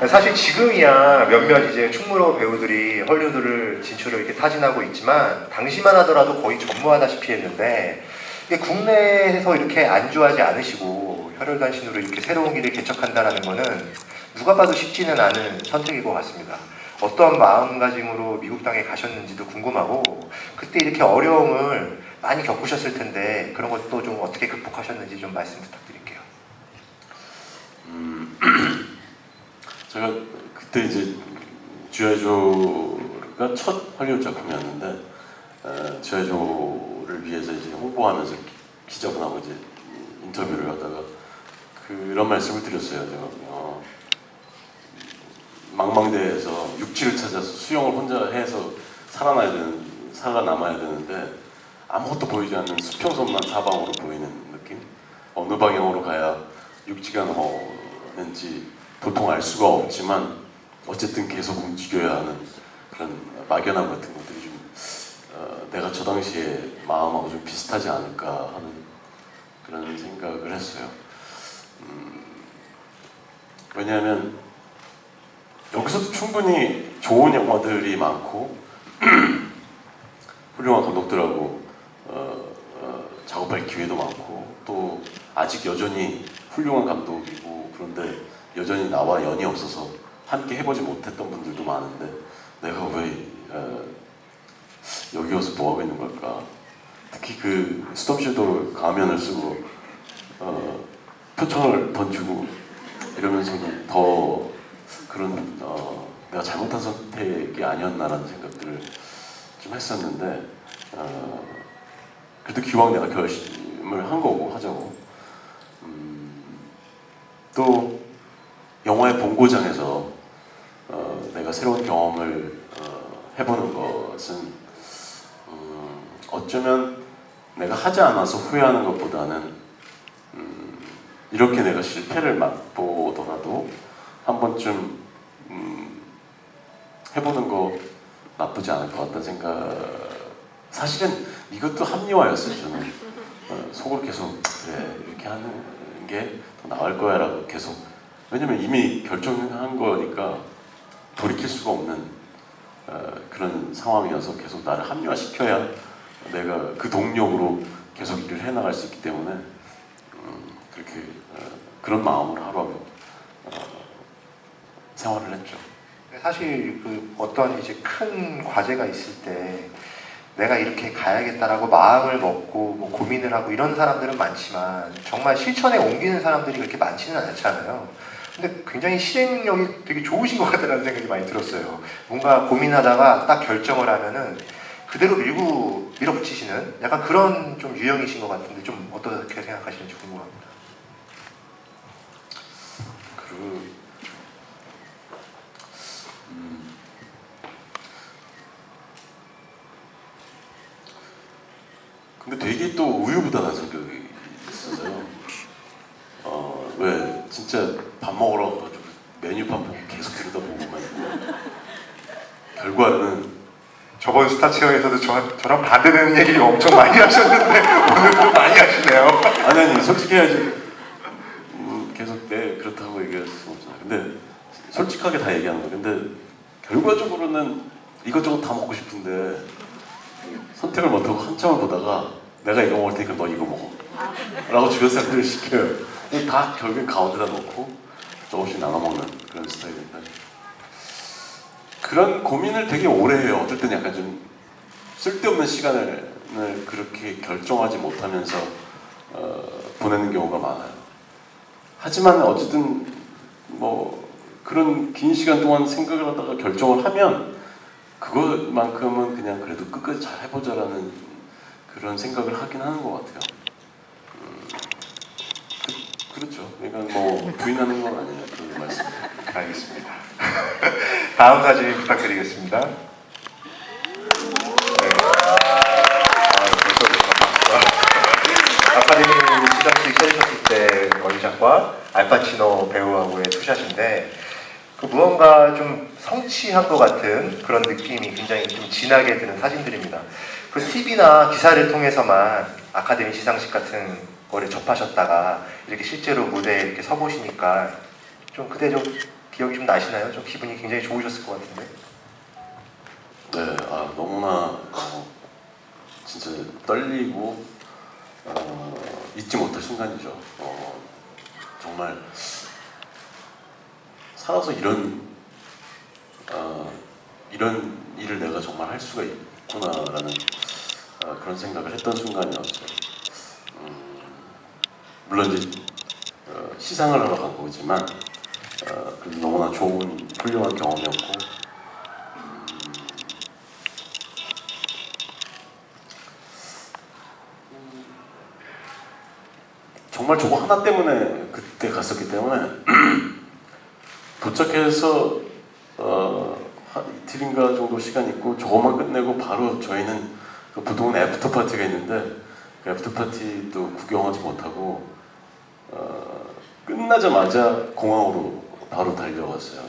사실 지금이야 몇몇 이제 충무로 배우들이 헐리우드를 진출을 이렇게 타진하고 있지만, 당시만 하더라도 거의 전무하다시피 했는데, 이게 국내에서 이렇게 안주하지 않으시고 혈혈단신으로 이렇게 새로운 길을 개척한다는 거는 누가 봐도 쉽지는 않은 선택일 것 같습니다. 어떠한 마음가짐으로 미국 땅에 가셨는지도 궁금하고, 그때 이렇게 어려움을 많이 겪으셨을 텐데 그런 것도 좀 어떻게 극복하셨는지 좀 말씀 부탁드릴게요. 제가 그때 이제 쥐아이조가 첫 헐리우드 작품이었는데, 쥐아이조를 위해서 이제 홍보하면서 기자분하고 이제 인터뷰를 하다가 그런 말씀을 드렸어요. 제가 망망대해에서 육지를 찾아서 수영을 혼자 해서 살아남아야 되는데 아무것도 보이지 않는 수평선만 사방으로 보이는 느낌? 어느 방향으로 가야 육지가 나오는지 도통 알 수가 없지만 어쨌든 계속 움직여야 하는 그런 막연함 같은 것들이 좀 내가 저 당시에 마음하고 좀 비슷하지 않을까 하는 그런 생각을 했어요. 왜냐하면 여기서도 충분히 좋은 영화들이 많고 훌륭한 감독들하고 작업할 기회도 많고, 또 아직 여전히 훌륭한 감독이고 그런데 여전히 나와 연이 없어서 함께 해보지 못했던 분들도 많은데, 내가 왜 여기 와서 뭐 하고 있는 걸까? 특히 그 스톰쇼도 가면을 쓰고 표창을 던지고 이러면서는 더 그런 내가 잘못한 선택이 아니었나라는 생각들을 좀 했었는데, 그래도 기왕 내가 결심을 한 거고 하자고. 또 영화의 본고장에서 내가 새로운 경험을 해보는 것은 어쩌면 내가 하지 않아서 후회하는 것보다는 이렇게 내가 실패를 맛보더라도 한 번쯤 해보는 거 나쁘지 않을 것 같다는 생각. 사실은 이것도 합리화였어요. 저는 속으로 계속 그래 이렇게 하는 게 더 나을 거야 라고 계속, 왜냐면 이미 결정한 거니까 돌이킬 수가 없는 그런 상황이어서 계속 나를 합리화시켜야 내가 그 동력으로 계속 일을 해나갈 수 있기 때문에 그런 마음으로 하루하루 생활을 했죠. 사실 그 어떤 이제 큰 과제가 있을 때 내가 이렇게 가야겠다라고 마음을 먹고 뭐 고민을 하고 이런 사람들은 많지만 정말 실천에 옮기는 사람들이 그렇게 많지는 않잖아요. 근데 굉장히 실행력이 되게 좋으신 것 같다는 생각이 많이 들었어요. 뭔가 고민하다가 딱 결정을 하면은 그대로 밀어붙이시는 약간 그런 좀 유형이신 것 같은데 좀 어떻게 생각하시는지 궁금합니다. 근데 되게 또 우유부단한 성격이 있어서요. 왜 진짜 밥 먹으러 가가지고 메뉴판 보고 계속 들여다보고만 있고 결과는 저번 스타체어에서도 저랑 반대되는 얘기를 엄청 많이 하셨는데 오늘도 많이 하시네요. 아니 솔직해야지. 계속 그렇다고 얘기할 수 없잖아요. 근데 솔직하게 다 얘기하는 거예요. 근데 결과적으로는 이것저것 다 먹고 싶은데 선택을 못하고 한참을 보다가 내가 이거 먹을 테니까 너 이거 먹어 라고 주변 사람들을 시켜요. 다 결국엔 가운데다 놓고 조금씩 나눠 먹는 그런 스타일인데 그런 고민을 되게 오래 해요. 어떨 때는 약간 좀 쓸데없는 시간을 그렇게 결정하지 못하면서 보내는 경우가 많아요. 하지만 어쨌든 뭐 그런 긴 시간 동안 생각을 하다가 결정을 하면 그것만큼은 그냥 그래도 끝까지 잘 해보자라는 그런 생각을 하긴 하는 것 같아요. 그렇죠. 그러니까 뭐 부인하는 건 아니에요. 그 말씀. 알겠습니다. 다음 사진 부탁드리겠습니다. 네. 아카데미 시상식 쳐주셨을 때 원샷과 알파치노 배우하고의 투샷인데 그 무언가 좀 성취한 것 같은 그런 느낌이 굉장히 좀 진하게 드는 사진들입니다. 그 TV나 기사를 통해서만 아카데미 시상식 같은 거를 접하셨다가 이렇게 실제로 무대에 이렇게 서보시니까 좀 그때 좀 기억이 좀 나시나요? 좀 기분이 굉장히 좋으셨을 것 같은데. 네, 너무나 진짜 떨리고 잊지 못할 순간이죠. 정말 살아서 이런 일을 내가 정말 할 수가 있구나라는 그런 생각을 했던 순간이었어요. 물론 이제 시상을 하러 간 거지만 그래도 너무나 좋은 훌륭한 경험이었고 정말 저거 하나 때문에 그때 갔었기 때문에 도착해서 이틀인가 정도 시간 있고 저거만 끝내고 바로 저희는 그 부동네 애프터 파티가 있는데 그 애프터 파티도 구경하지 못하고 끝나자마자 공항으로 바로 달려갔어요.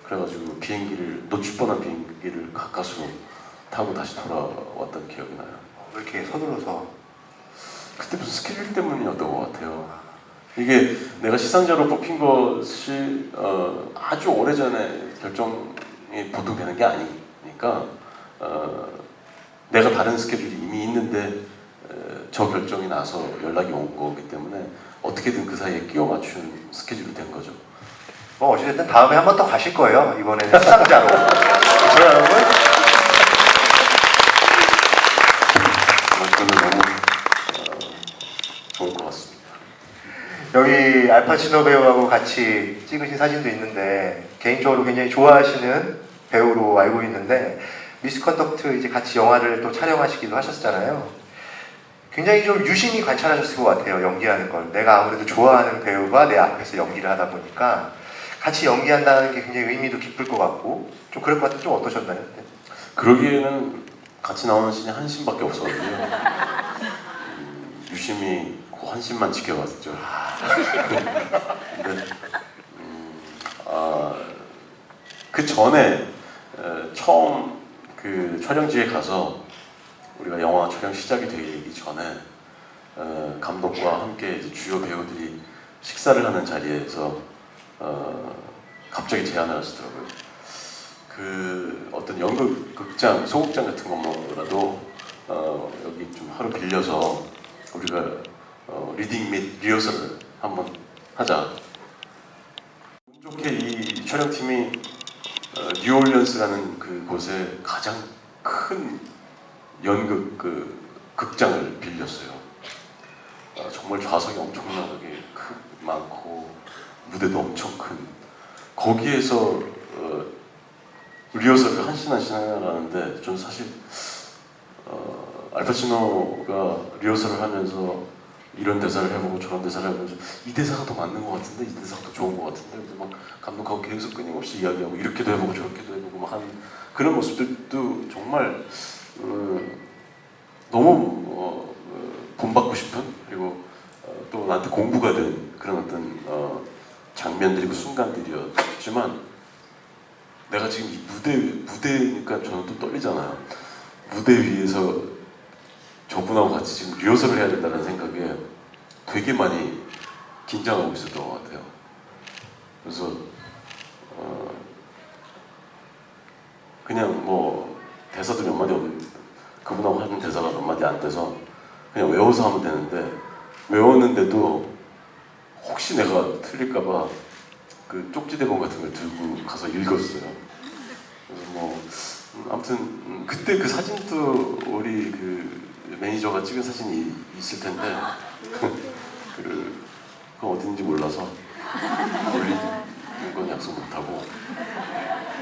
그래가지고 놓칠 뻔한 비행기를 가까스로 타고 다시 돌아왔던 기억이 나요. 왜 이렇게 서둘러서? 그때 무슨 스케줄 때문이었던 것 같아요. 이게 내가 시상자로 뽑힌 것이 아주 오래전에 결정이 보통 되는 게 아니니까 내가 다른 스케줄이 이미 있는데 저 결정이 나서 연락이 온 거기 때문에 어떻게든 그 사이에 끼워 맞춘 스케줄이 된 거죠. 뭐 어찌됐든 다음에 한 번 더 가실 거예요. 이번에는 시상자로. 그렇죠, 여러분? 저는 너무 좋을 것 같습니다. 여기 알파치노 배우하고 같이 찍으신 사진도 있는데 개인적으로 굉장히 좋아하시는 배우로 알고 있는데 미스컨덕트 이제 같이 영화를 또 촬영하시기도 하셨잖아요. 굉장히 좀 유심히 관찰하셨을 것 같아요. 연기하는 걸. 내가 아무래도 좋아하는 배우가 내 앞에서 연기를 하다 보니까 같이 연기한다는 게 굉장히 의미도 깊을 것 같고 좀 그럴 것 같은데 좀 어떠셨나요? 네. 그러기에는 같이 나오는 신이 한 신밖에 없었거든요. 유심히 그 한 신만 지켜봤죠. 근데 그 전에 처음 그 촬영지에 가서 우리가 영화 촬영 시작이 되기 전에 감독과 함께 이제 주요 배우들이 식사를 하는 자리에서 갑자기 제안을 하시더라고요. 그 어떤 연극 극장, 소극장 같은 것만이라도 여기 좀 하루 빌려서 우리가 리딩 및 리허설을 한번 하자. 운 좋게 이 촬영팀이 뉴올리언스라는 그 곳에 가장 큰 연극 극장을 빌렸어요. 정말 좌석이 엄청나게 많고 무대도 엄청 큰 거기에서 리허설을 한 씬 한 씬 하는데 저는 사실 알파치노가 리허설을 하면서 이런 대사를 해보고 저런 대사를 해보면서 이 대사가 더 맞는 것 같은데 이 대사가 더 좋은 것 같은데 그래서 막 감독하고 계속 끊임없이 이야기하고 이렇게도 해보고 저렇게도 해보고 막 하는 그런 모습들도 정말 너무 본받고 싶은 그리고 또 나한테 공부가 된 그런 어떤 장면들이고 순간들이었지만 내가 지금 이 무대니까 저는 또 떨리잖아요. 무대 위에서 저분하고 같이 지금 리허설을 해야 된다는 생각에 되게 많이 긴장하고 있었던 것 같아요. 그래서 그냥 뭐 대사도 몇 마디 없는 그분하고 하는 대사가 몇 마디 안 돼서 그냥 외워서 하면 되는데 외웠는데도 혹시 내가 틀릴까봐 그 쪽지 대본 같은 걸 들고 가서 읽었어요. 그래서 뭐 아무튼 그때 그 사진도 우리 그 매니저가 찍은 사진이 있을 텐데 그건 어딘지 몰라서 올리는 건 약속 못하고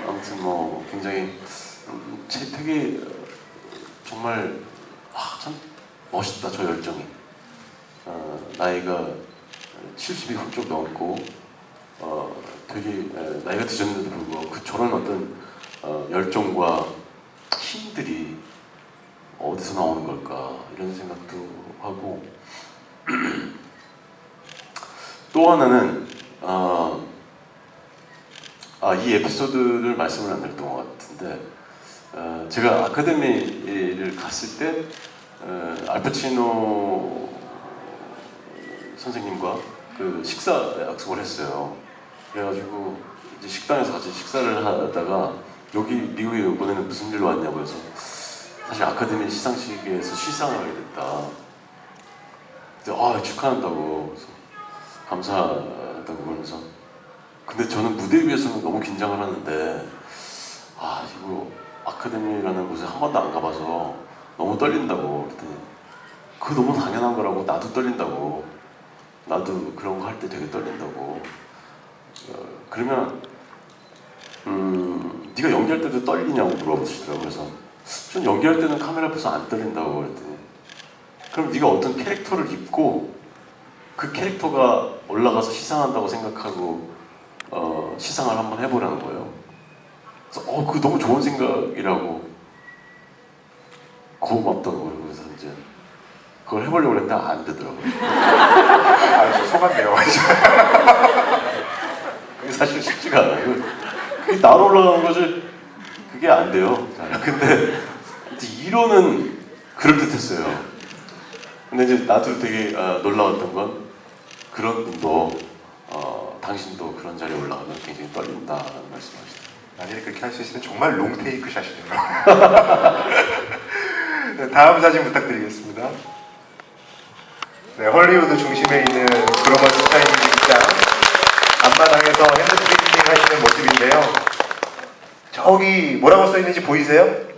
아무튼 뭐 굉장히 되게 정말 참 멋있다 저 열정이. 나이가 70이 훌쩍 넘고 되게 나이가 드셨는데도 불구하고 저런 어떤 열정과 힘들이 어디서 나오는 걸까 이런 생각도 하고 또 하나는 이 에피소드를 말씀을 안 드렸던 것 같은데 제가 아카데미를 갔을 때 알파치노 선생님과 그 식사 약속을 했어요. 그래가지고 이제 식당에서 같이 식사를 하다가 여기 미국에 이번에는 무슨 일로 왔냐고 해서 사실 아카데미 시상식에서 시상을 하게 됐다. 그래서 축하한다고 그래서 감사하다고 그러면서 근데 저는 무대 위에서는 너무 긴장을 하는데 이거 아카데미라는 곳에 한 번도 안 가봐서 너무 떨린다고 그랬더니 그거 너무 당연한 거라고 나도 떨린다고 나도 그런 거 할 때 되게 떨린다고 그러면 네가 연기할 때도 떨리냐고 물어보시더라고요. 그래서 전 연기할 때는 카메라 앞에서 안 떨린다고 그랬더니 그럼 네가 어떤 캐릭터를 입고 그 캐릭터가 올라가서 시상한다고 생각하고 시상을 한번 해보라는 거예요. 그래서 그거 너무 좋은 생각이라고 고맙다고 그래서 이제 그걸 해보려고 했는데 안 되더라고요. 저 속았네요. 그게 사실 쉽지가 않아요. 그게 나로 올라가는 거지 그게 안 돼요. 근데 이론은 그럴듯했어요. 근데 이제 나도 되게 놀라웠던 건 그런 분도 당신도 그런 자리에 올라가면 굉장히 떨린다는 말씀하시더라고요. 만약에 그렇게 할 수 있으면 정말 롱테이크 샷이네요. 네, 다음 사진 부탁드리겠습니다. 네, 헐리우드 중심에 있는 글로벌 스타일링 극장 앞마당에서 핸드프린팅 하시는 모습인데요. 저기 뭐라고 써있는지 보이세요?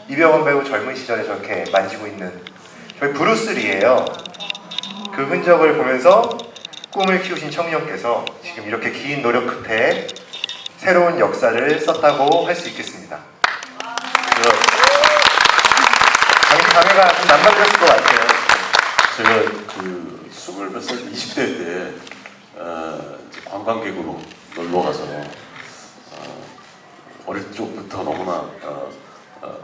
이병헌 배우 젊은 시절에 저렇게 만지고 있는 저희 브루스 리예요. 그 흔적을 보면서 꿈을 키우신 청년께서 지금 이렇게 긴 노력 끝에 새로운 역사를 썼다고 할 수 있겠습니다. 당시 감회가 좀 남다르셨을 것 같아요. 제가 그 20몇 살, 20대 때 이제 관광객으로 놀러 가서 어릴 적부터 너무나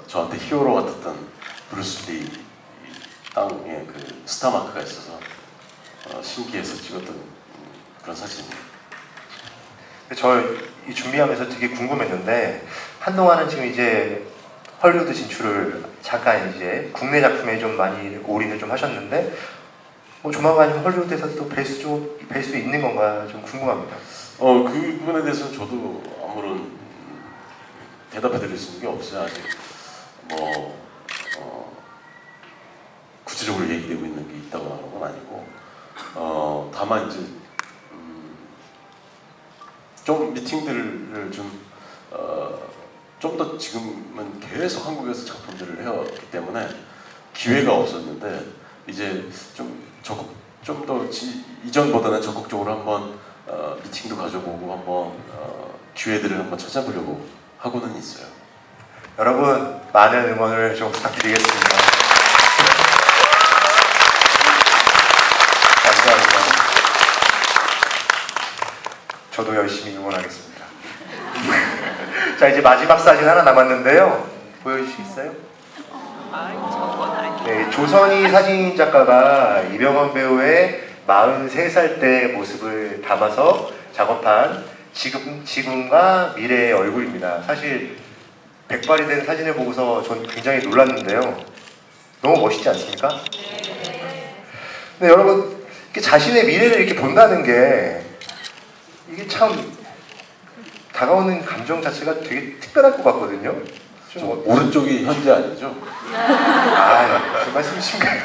저한테 히어로 같았던 브루스 리 땅에 그 스타 마크가 있어서 신기해서 찍었던 그런 사진이에요. 저 이 준비하면서 되게 궁금했는데 한동안은 지금 이제 헐리우드 진출을 잠깐 이제 국내 작품에 좀 많이 올인을 좀 하셨는데 뭐 조만간 헐리우드에서도 뵐 수 있는 건가 좀 궁금합니다. 그 부분에 대해서는 저도 아무런 대답해 드릴 수 있는 게 없어요. 아직 구체적으로 얘기되고 있는 게 있다거나 그런 건 아니고 다만 이제 좀 미팅들을 좀 더 지금은 계속 한국에서 작품들을 해왔기 때문에 기회가 없었는데 이제 좀 더 이전보다는 적극적으로 한번 미팅도 가져보고 한번 기회들을 한번 찾아보려고 하고는 있어요. 여러분 많은 응원을 좀 부탁드리겠습니다. 감사합니다. 저도 열심히 응원하겠습니다. 자, 이제 마지막 사진 하나 남았는데요. 보여주시겠어요? 저건 아니에요. 네, 조선희 사진 작가가 이병헌 배우의 43살 때 모습을 담아서 작업한 지금과 미래의 얼굴입니다. 사실 백발이 된 사진을 보고서 전 굉장히 놀랐는데요. 너무 멋있지 않습니까? 근데 여러분, 이렇게 자신의 미래를 이렇게 본다는 게 이게 참 다가오는 감정 자체가 되게 특별할 것 같거든요. 좀 오른쪽이 현재 아니죠? 무슨 말씀이신가요?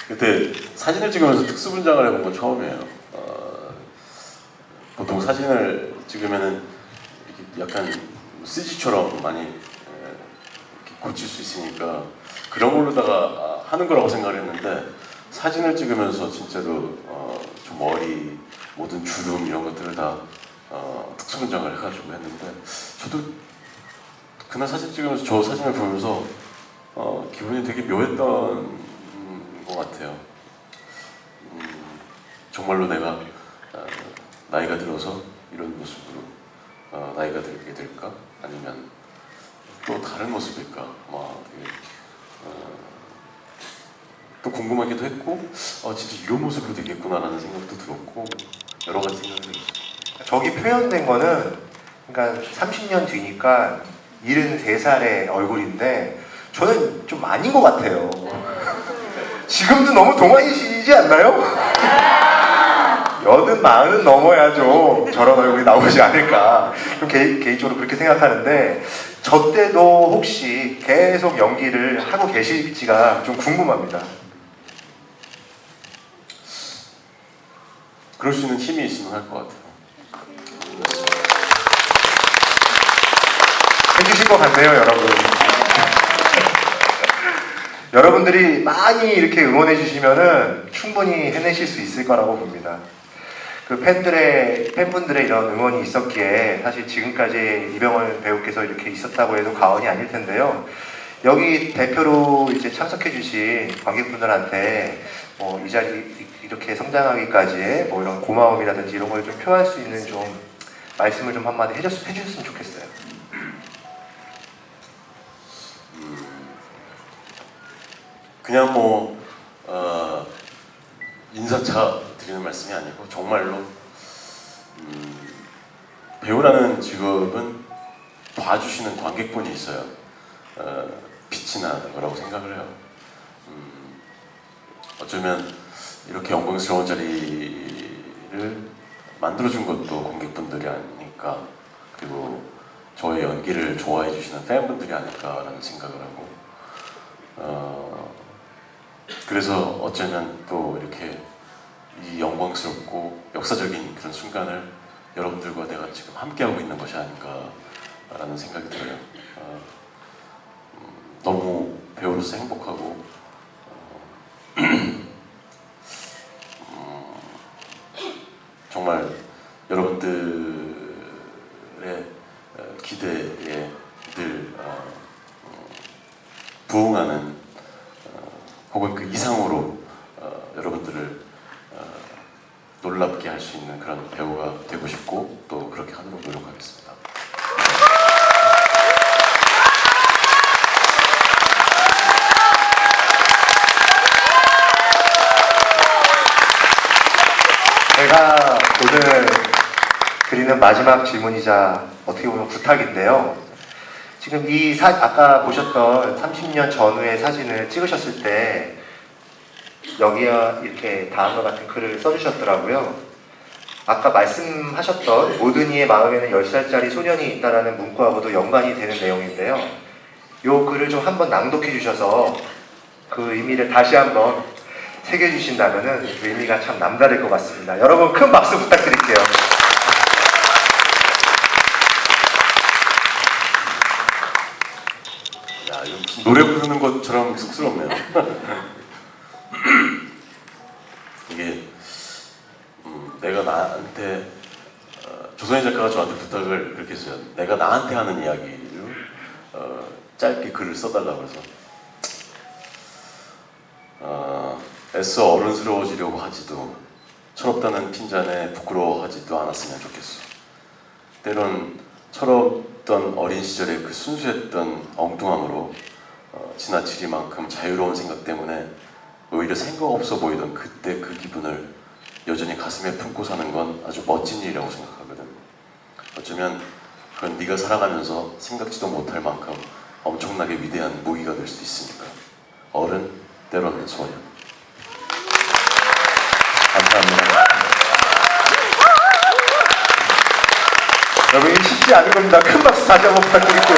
그때 사진을 찍으면서 특수분장을 해본 건 처음이에요. 보통 사진을 찍으면은 이렇게 약간 CG처럼 많이 이렇게 고칠 수 있으니까 그런 걸로다가 하는 거라고 생각을 했는데 사진을 찍으면서 진짜로 좀 머리, 모든 주름 이런 것들을 다 특수분장을 해가지고 했는데 저도 그날 사진 찍으면서 저 사진을 보면서 기분이 되게 묘했던 것 같아요. 정말로 내가 나이가 들어서 이런 모습으로 나이가 들게 될까? 아니면 또 다른 모습일까? 되게, 또 궁금하기도 했고 진짜 이런 모습으로 되겠구나라는 생각도 들었고 여러 가지 생각이 들었어요. 저기 표현된 거는 그러니까 30년 뒤니까 73살의 얼굴인데 저는 좀 아닌 것 같아요. 지금도 너무 동안이시지 않나요? 80, 40은 넘어야죠. 저런 얼굴이 나오지 않을까. 좀 개인적으로 그렇게 생각하는데 저 때도 혹시 계속 연기를 하고 계실지가 좀 궁금합니다. 그럴 수 있는 힘이 있으면 할 것 같아요. 해주실 것 같네요, 여러분. 여러분들이 많이 이렇게 응원해 주시면은 충분히 해내실 수 있을 거라고 봅니다. 그 팬분들의 이런 응원이 있었기에 사실 지금까지 이병헌 배우께서 이렇게 있었다고 해도 과언이 아닐 텐데요. 여기 대표로 이제 참석해 주신 관객분들한테 이 자리 이렇게 성장하기까지의 이런 고마움이라든지 이런 걸 좀 표할 수 있는 좀 말씀을 좀 한마디 해주셨으면 좋겠어요. 그냥 인사차 드리는 말씀이 아니고 정말로 배우라는 직업은 봐주시는 관객분이 있어요. 빛이 나는 거라고 생각을 해요. 어쩌면 이렇게 영광스러운 자리를 만들어준 것도 관객분들이 아닐까, 그리고 저의 연기를 좋아해 주시는 팬분들이 아닐까라는 생각을 하고 그래서 어쩌면 또 이렇게 이 영광스럽고 역사적인 그런 순간을 여러분들과 내가 지금 함께하고 있는 것이 아닌가라는 생각이 들어요. 너무 배우로서 행복하고 정말 여러분들의 기대에 늘 부응하는 혹은 그 이상으로 여러분들을 놀랍게 할 수 있는 그런 배우가 되고 싶고 또 그렇게 하도록 노력하겠습니다. 제가 오늘 드리는 마지막 질문이자 어떻게 보면 부탁인데요. 지금 아까 보셨던 30년 전후의 사진을 찍으셨을 때 여기에 이렇게 다음과 같은 글을 써주셨더라고요. 아까 말씀하셨던 모든 이의 마음에는 10살짜리 소년이 있다라는 문구하고도 연관이 되는 내용인데요. 이 글을 좀 한번 낭독해 주셔서 그 의미를 다시 한번 새겨주신다면 그 의미가 참 남다를 것 같습니다. 여러분 큰 박수 부탁드릴게요. 야, 이거 무슨 노래 부르는 것처럼 쑥스럽네요. 이게 내가 나한테 조선희 작가가 저한테 부탁을 그렇게 했어요. 내가 나한테 하는 이야기를 짧게 글을 써달라고 해서 애써 어른스러워지려고 하지도 철없다는 핀잔에 부끄러워하지도 않았으면 좋겠어. 때론 철없던 어린 시절의 그 순수했던 엉뚱함으로 지나치기만큼 자유로운 생각 때문에 오히려 생각 없어 보이던 그때 그 기분을 여전히 가슴에 품고 사는 건 아주 멋진 일이라고 생각하거든. 어쩌면 그건 네가 살아가면서 생각지도 못할 만큼 엄청나게 위대한 무기가 될 수도 있으니까. 어른, 때로는 소년. 감사합니다. 여러분 쉽지 않은 겁니다. 큰 박수 다시 한번 부탁드릴게요.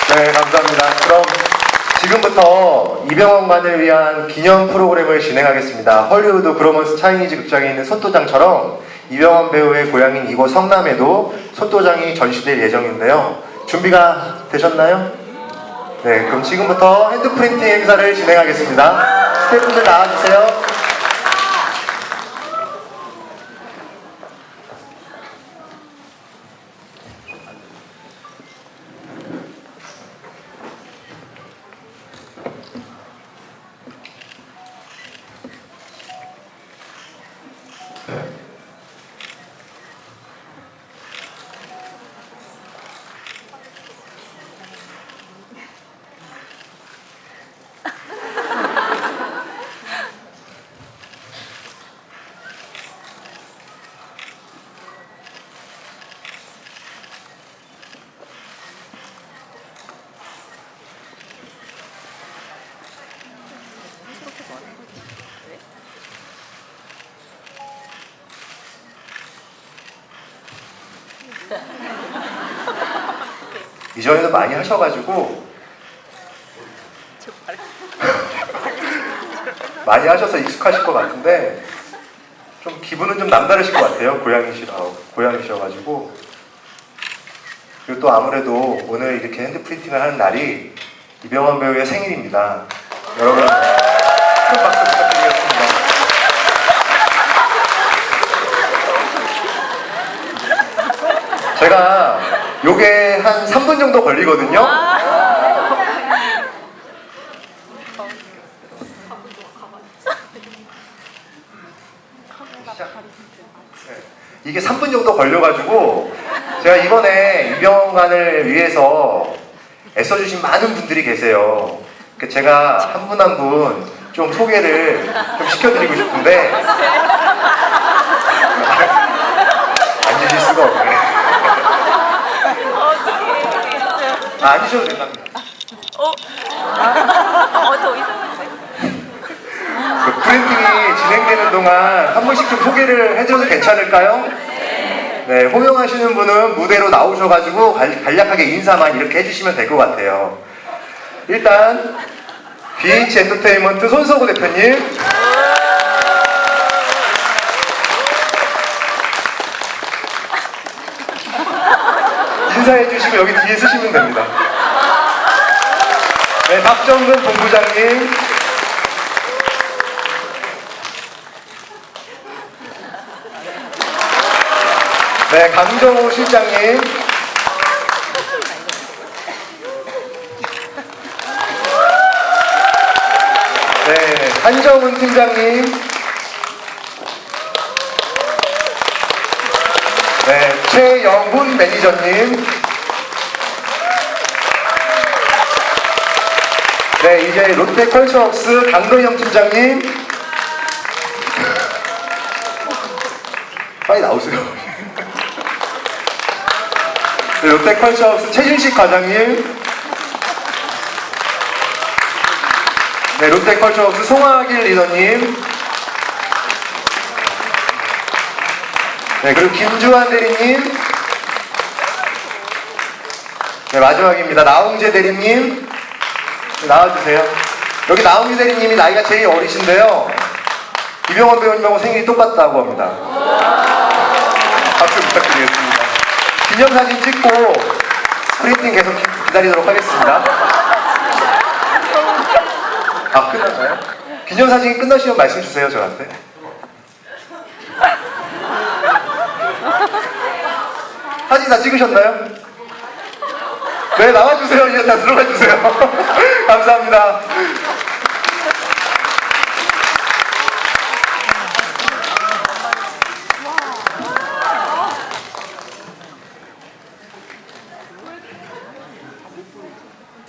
네, 감사합니다. 그럼 지금부터 이병헌관을 위한 기념 프로그램을 진행하겠습니다. 헐리우드 그로먼스 차이니즈 극장에 있는 손도장처럼 이병헌 배우의 고향인 이곳 성남에도 손도장이 전시될 예정인데요. 준비가 되셨나요? 네, 그럼 지금부터 핸드프린팅 행사를 진행하겠습니다. 스태프분들 나와주세요. 이전에도 많이 하셔가지고 많이 하셔서 익숙하실 것 같은데 좀 기분은 좀 남다르실 것 같아요. 고향이셔가지고. 그리고 또 아무래도 오늘 이렇게 핸드프린팅을 하는 날이 이병헌 배우의 생일입니다. 여러분 큰 박수 부탁드리겠습니다. 제가 요게 한 3분 정도 걸리거든요. 이게 3분 정도 걸려가지고 제가 이번에 이병헌관을 위해서 애써주신 많은 분들이 계세요. 제가 한 분 한 분 좀 소개를 좀 시켜드리고 싶은데 앉으실 수가 없네. 앉으셔도 된답니다. 더 이상한데? 그 프린팅이 진행되는 동안 한 분씩 좀 소개를 해줘도 괜찮을까요? 네, 호명하시는 분은 무대로 나오셔가지고 간략하게 인사만 이렇게 해주시면 될 것 같아요. 일단 BH 엔터테인먼트 손석우 대표님, 인사해주시고 여기 뒤에 쓰시면 됩니다. 네, 박정근 본부장님, 네, 강정호 실장님, 네, 한정훈 팀장님, 네, 최영훈 매니저님, 네, 이제 롯데컬처웍스 강동영 팀장님, 빨리 나오세요. 네, 롯데컬처웍스 최진식 과장님, 네, 롯데컬처웍스 송하길 리더님, 네, 그리고 김주환 대리님, 네, 마지막입니다. 나홍재 대리님 나와주세요. 여기 나홍재 대리님이 나이가 제일 어리신데요. 이병헌 배우님하고 생일이 똑같다고 합니다. 박수 부탁드리겠습니다. 기념사진 찍고 프린팅 계속 기다리도록 하겠습니다. 아, 끝났나요? 기념사진 끝나시면 말씀 주세요, 저한테. 사진 다 찍으셨나요? 네, 나와주세요. 이제 다 들어가주세요. 감사합니다.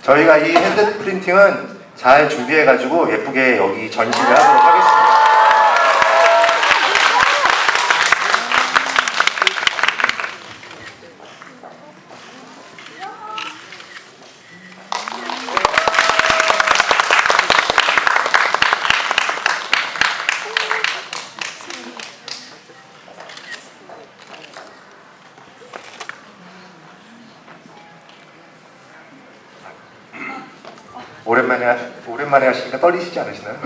저희가 이 핸드 프린팅은 잘 준비해가지고 예쁘게 여기 전시를 하도록 하겠습니다. 오랜만에 하시니까 떨리시지 않으시나요?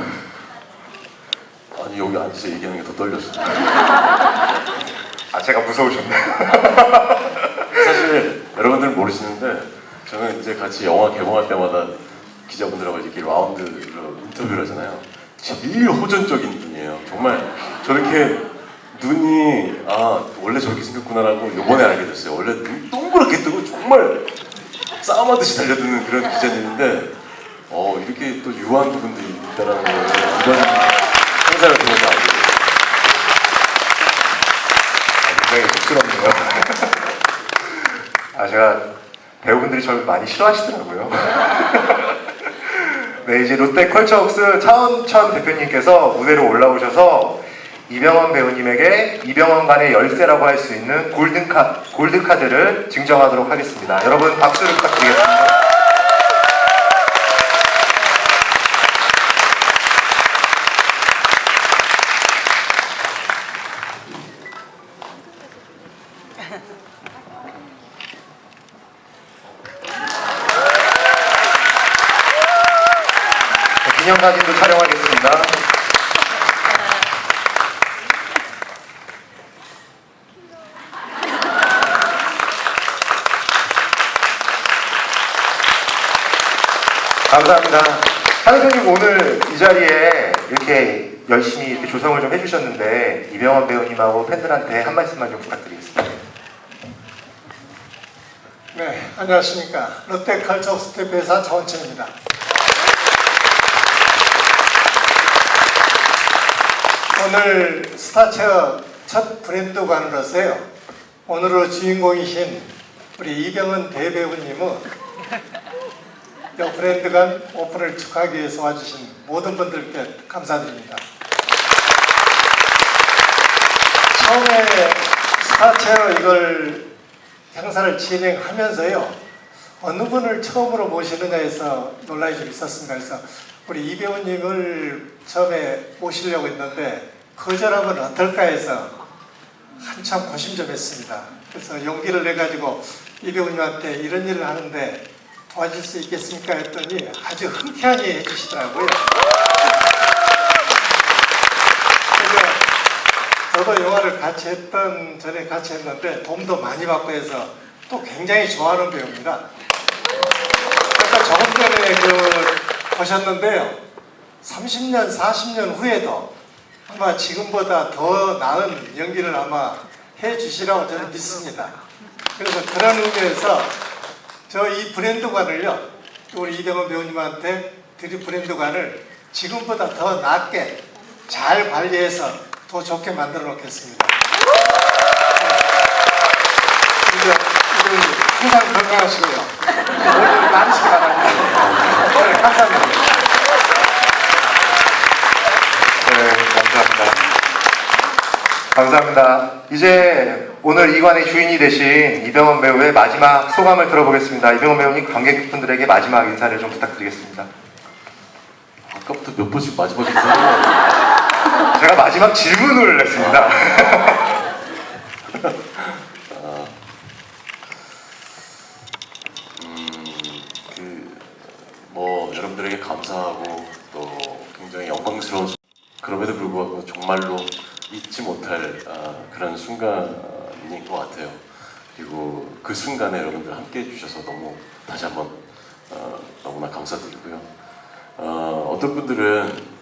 아니 여기 앉아서 얘기하는 게 더 떨렸어요. 아, 제가 무서우셨네요. 사실 여러분들은 모르시는데 저는 이제 같이 영화 개봉할 때마다 기자분들하고 이렇게 라운드로 인터뷰를 하잖아요. 제일 호전적인 분이에요. 정말 저렇게 눈이 원래 저렇게 생겼구나라고 이번에 알게 됐어요. 원래 눈이 동그랗게 뜨고 정말 싸움하듯이 달려드는 그런 기자님인데 이렇게 또 유한 부분들이 있다라는 걸 이번 행사를 통해서 알게 됐어요. 굉장히 쑥스럽네요. 제가 배우분들이 저를 많이 싫어하시더라고요. 네, 이제 롯데컬처웍스 차원천 대표님께서 무대로 올라오셔서 이병헌 배우님에게 이병헌관의 열쇠라고 할 수 있는 골드카드를 증정하도록 하겠습니다. 여러분 박수를 부탁드리겠습니다. 기념사진도 촬영하겠습니다. 감사합니다. 한 대표님 오늘 이 자리에 이렇게 열심히 이렇게 조성을 좀 해주셨는데 이병헌 배우님하고 팬들한테 한 말씀만 좀 부탁드리겠습니다. 네, 안녕하십니까. 롯데컬처웍스 대표이사 차원천입니다. 오늘 스타체어 첫 브랜드관으로서요. 오늘의 주인공이신 우리 이병헌 대배우님은 이 브랜드관 오픈을 축하하기 위해서 와주신 모든 분들께 감사드립니다. 처음에 스타체어 이걸 행사를 진행하면서요. 어느 분을 처음으로 모시느냐에서 논란이 좀 있었습니다. 그래서 우리 이배우님을 처음에 모시려고 했는데 거절하면 어떨까 해서 한참 고심 좀 했습니다. 그래서 용기를 내가지고 이배우님한테 이런 일을 하는데 도와줄 수 있겠습니까? 했더니 아주 흔쾌하게 해주시더라고요. 그래서 저도 영화를 전에 같이 했는데 도움도 많이 받고 해서 또 굉장히 좋아하는 배우입니다. 그러니까 조금 전에 보셨는데요. 30년, 40년 후에도 아마 지금보다 더 나은 연기를 아마 해주시라고 저는 믿습니다. 그래서 그런 의미에서 저 이 브랜드관을요, 우리 이병헌 배우님한테 드릴 브랜드관을 지금보다 더 낫게 잘 관리해서 더 좋게 만들어 놓겠습니다. 항상 건강하시고요. 오늘 많으시기 바랍니다. 네, 감사합니다. 네, 감사합니다. 감사합니다. 이제 오늘 이관의 주인이 되신 이병헌 배우의 마지막 소감을 들어보겠습니다. 이병헌 배우님 관객분들에게 마지막 인사를 좀 부탁드리겠습니다. 아까부터 몇 번씩 마지막 인사를 제가 마지막 질문을 했습니다. 감사하고 또 굉장히 영광스러운 그럼에도 불구하고 정말로 잊지 못할 그런 순간인 것 같아요. 그리고 그 순간에 여러분들 함께 해주셔서 너무 다시 한번 너무나 감사드리고요. 어떤 분들은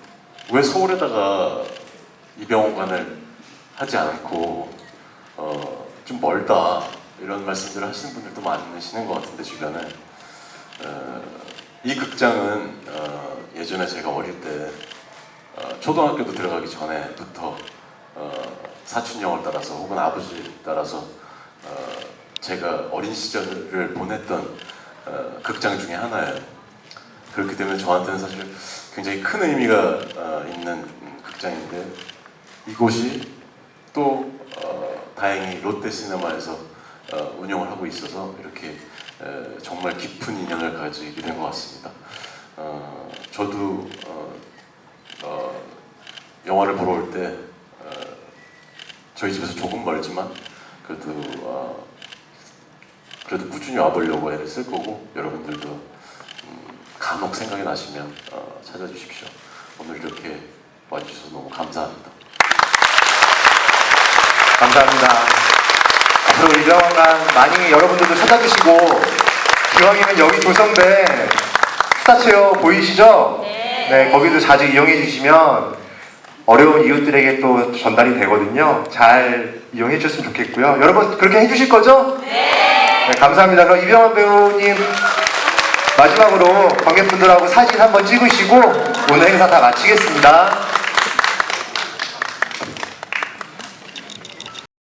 왜 서울에다가 이병헌관을 하지 않고 좀 멀다 이런 말씀들을 하시는 분들도 많으시는 것 같은데 주변에 이 극장은 예전에 제가 어릴 때 초등학교도 들어가기 전에부터 사촌 형을 따라서 혹은 아버지를 따라서 제가 어린 시절을 보냈던 극장 중에 하나예요. 그렇기 때문에 저한테는 사실 굉장히 큰 의미가 있는 극장인데 이곳이 또 다행히 롯데시네마에서 운영을 하고 있어서 이렇게 정말 깊은 인연을 가지게 된 것 같습니다. 저도 영화를 보러 올 때 저희 집에서 조금 멀지만 그래도 꾸준히 와보려고 애를 쓸 거고 여러분들도 간혹 생각이 나시면 찾아주십시오. 오늘 이렇게 와주셔서 너무 감사합니다. 감사합니다. 앞으로 이병헌관 많이 여러분들도 찾아주시고 기왕이면 여기 조성대 스타체어 보이시죠? 네, 거기도 자주 이용해 주시면 어려운 이웃들에게 또 전달이 되거든요. 잘 이용해 주셨으면 좋겠고요. 여러분 그렇게 해주실 거죠? 네, 감사합니다. 그럼 이병헌 배우님 마지막으로 관객분들하고 사진 한번 찍으시고 오늘 행사 다 마치겠습니다.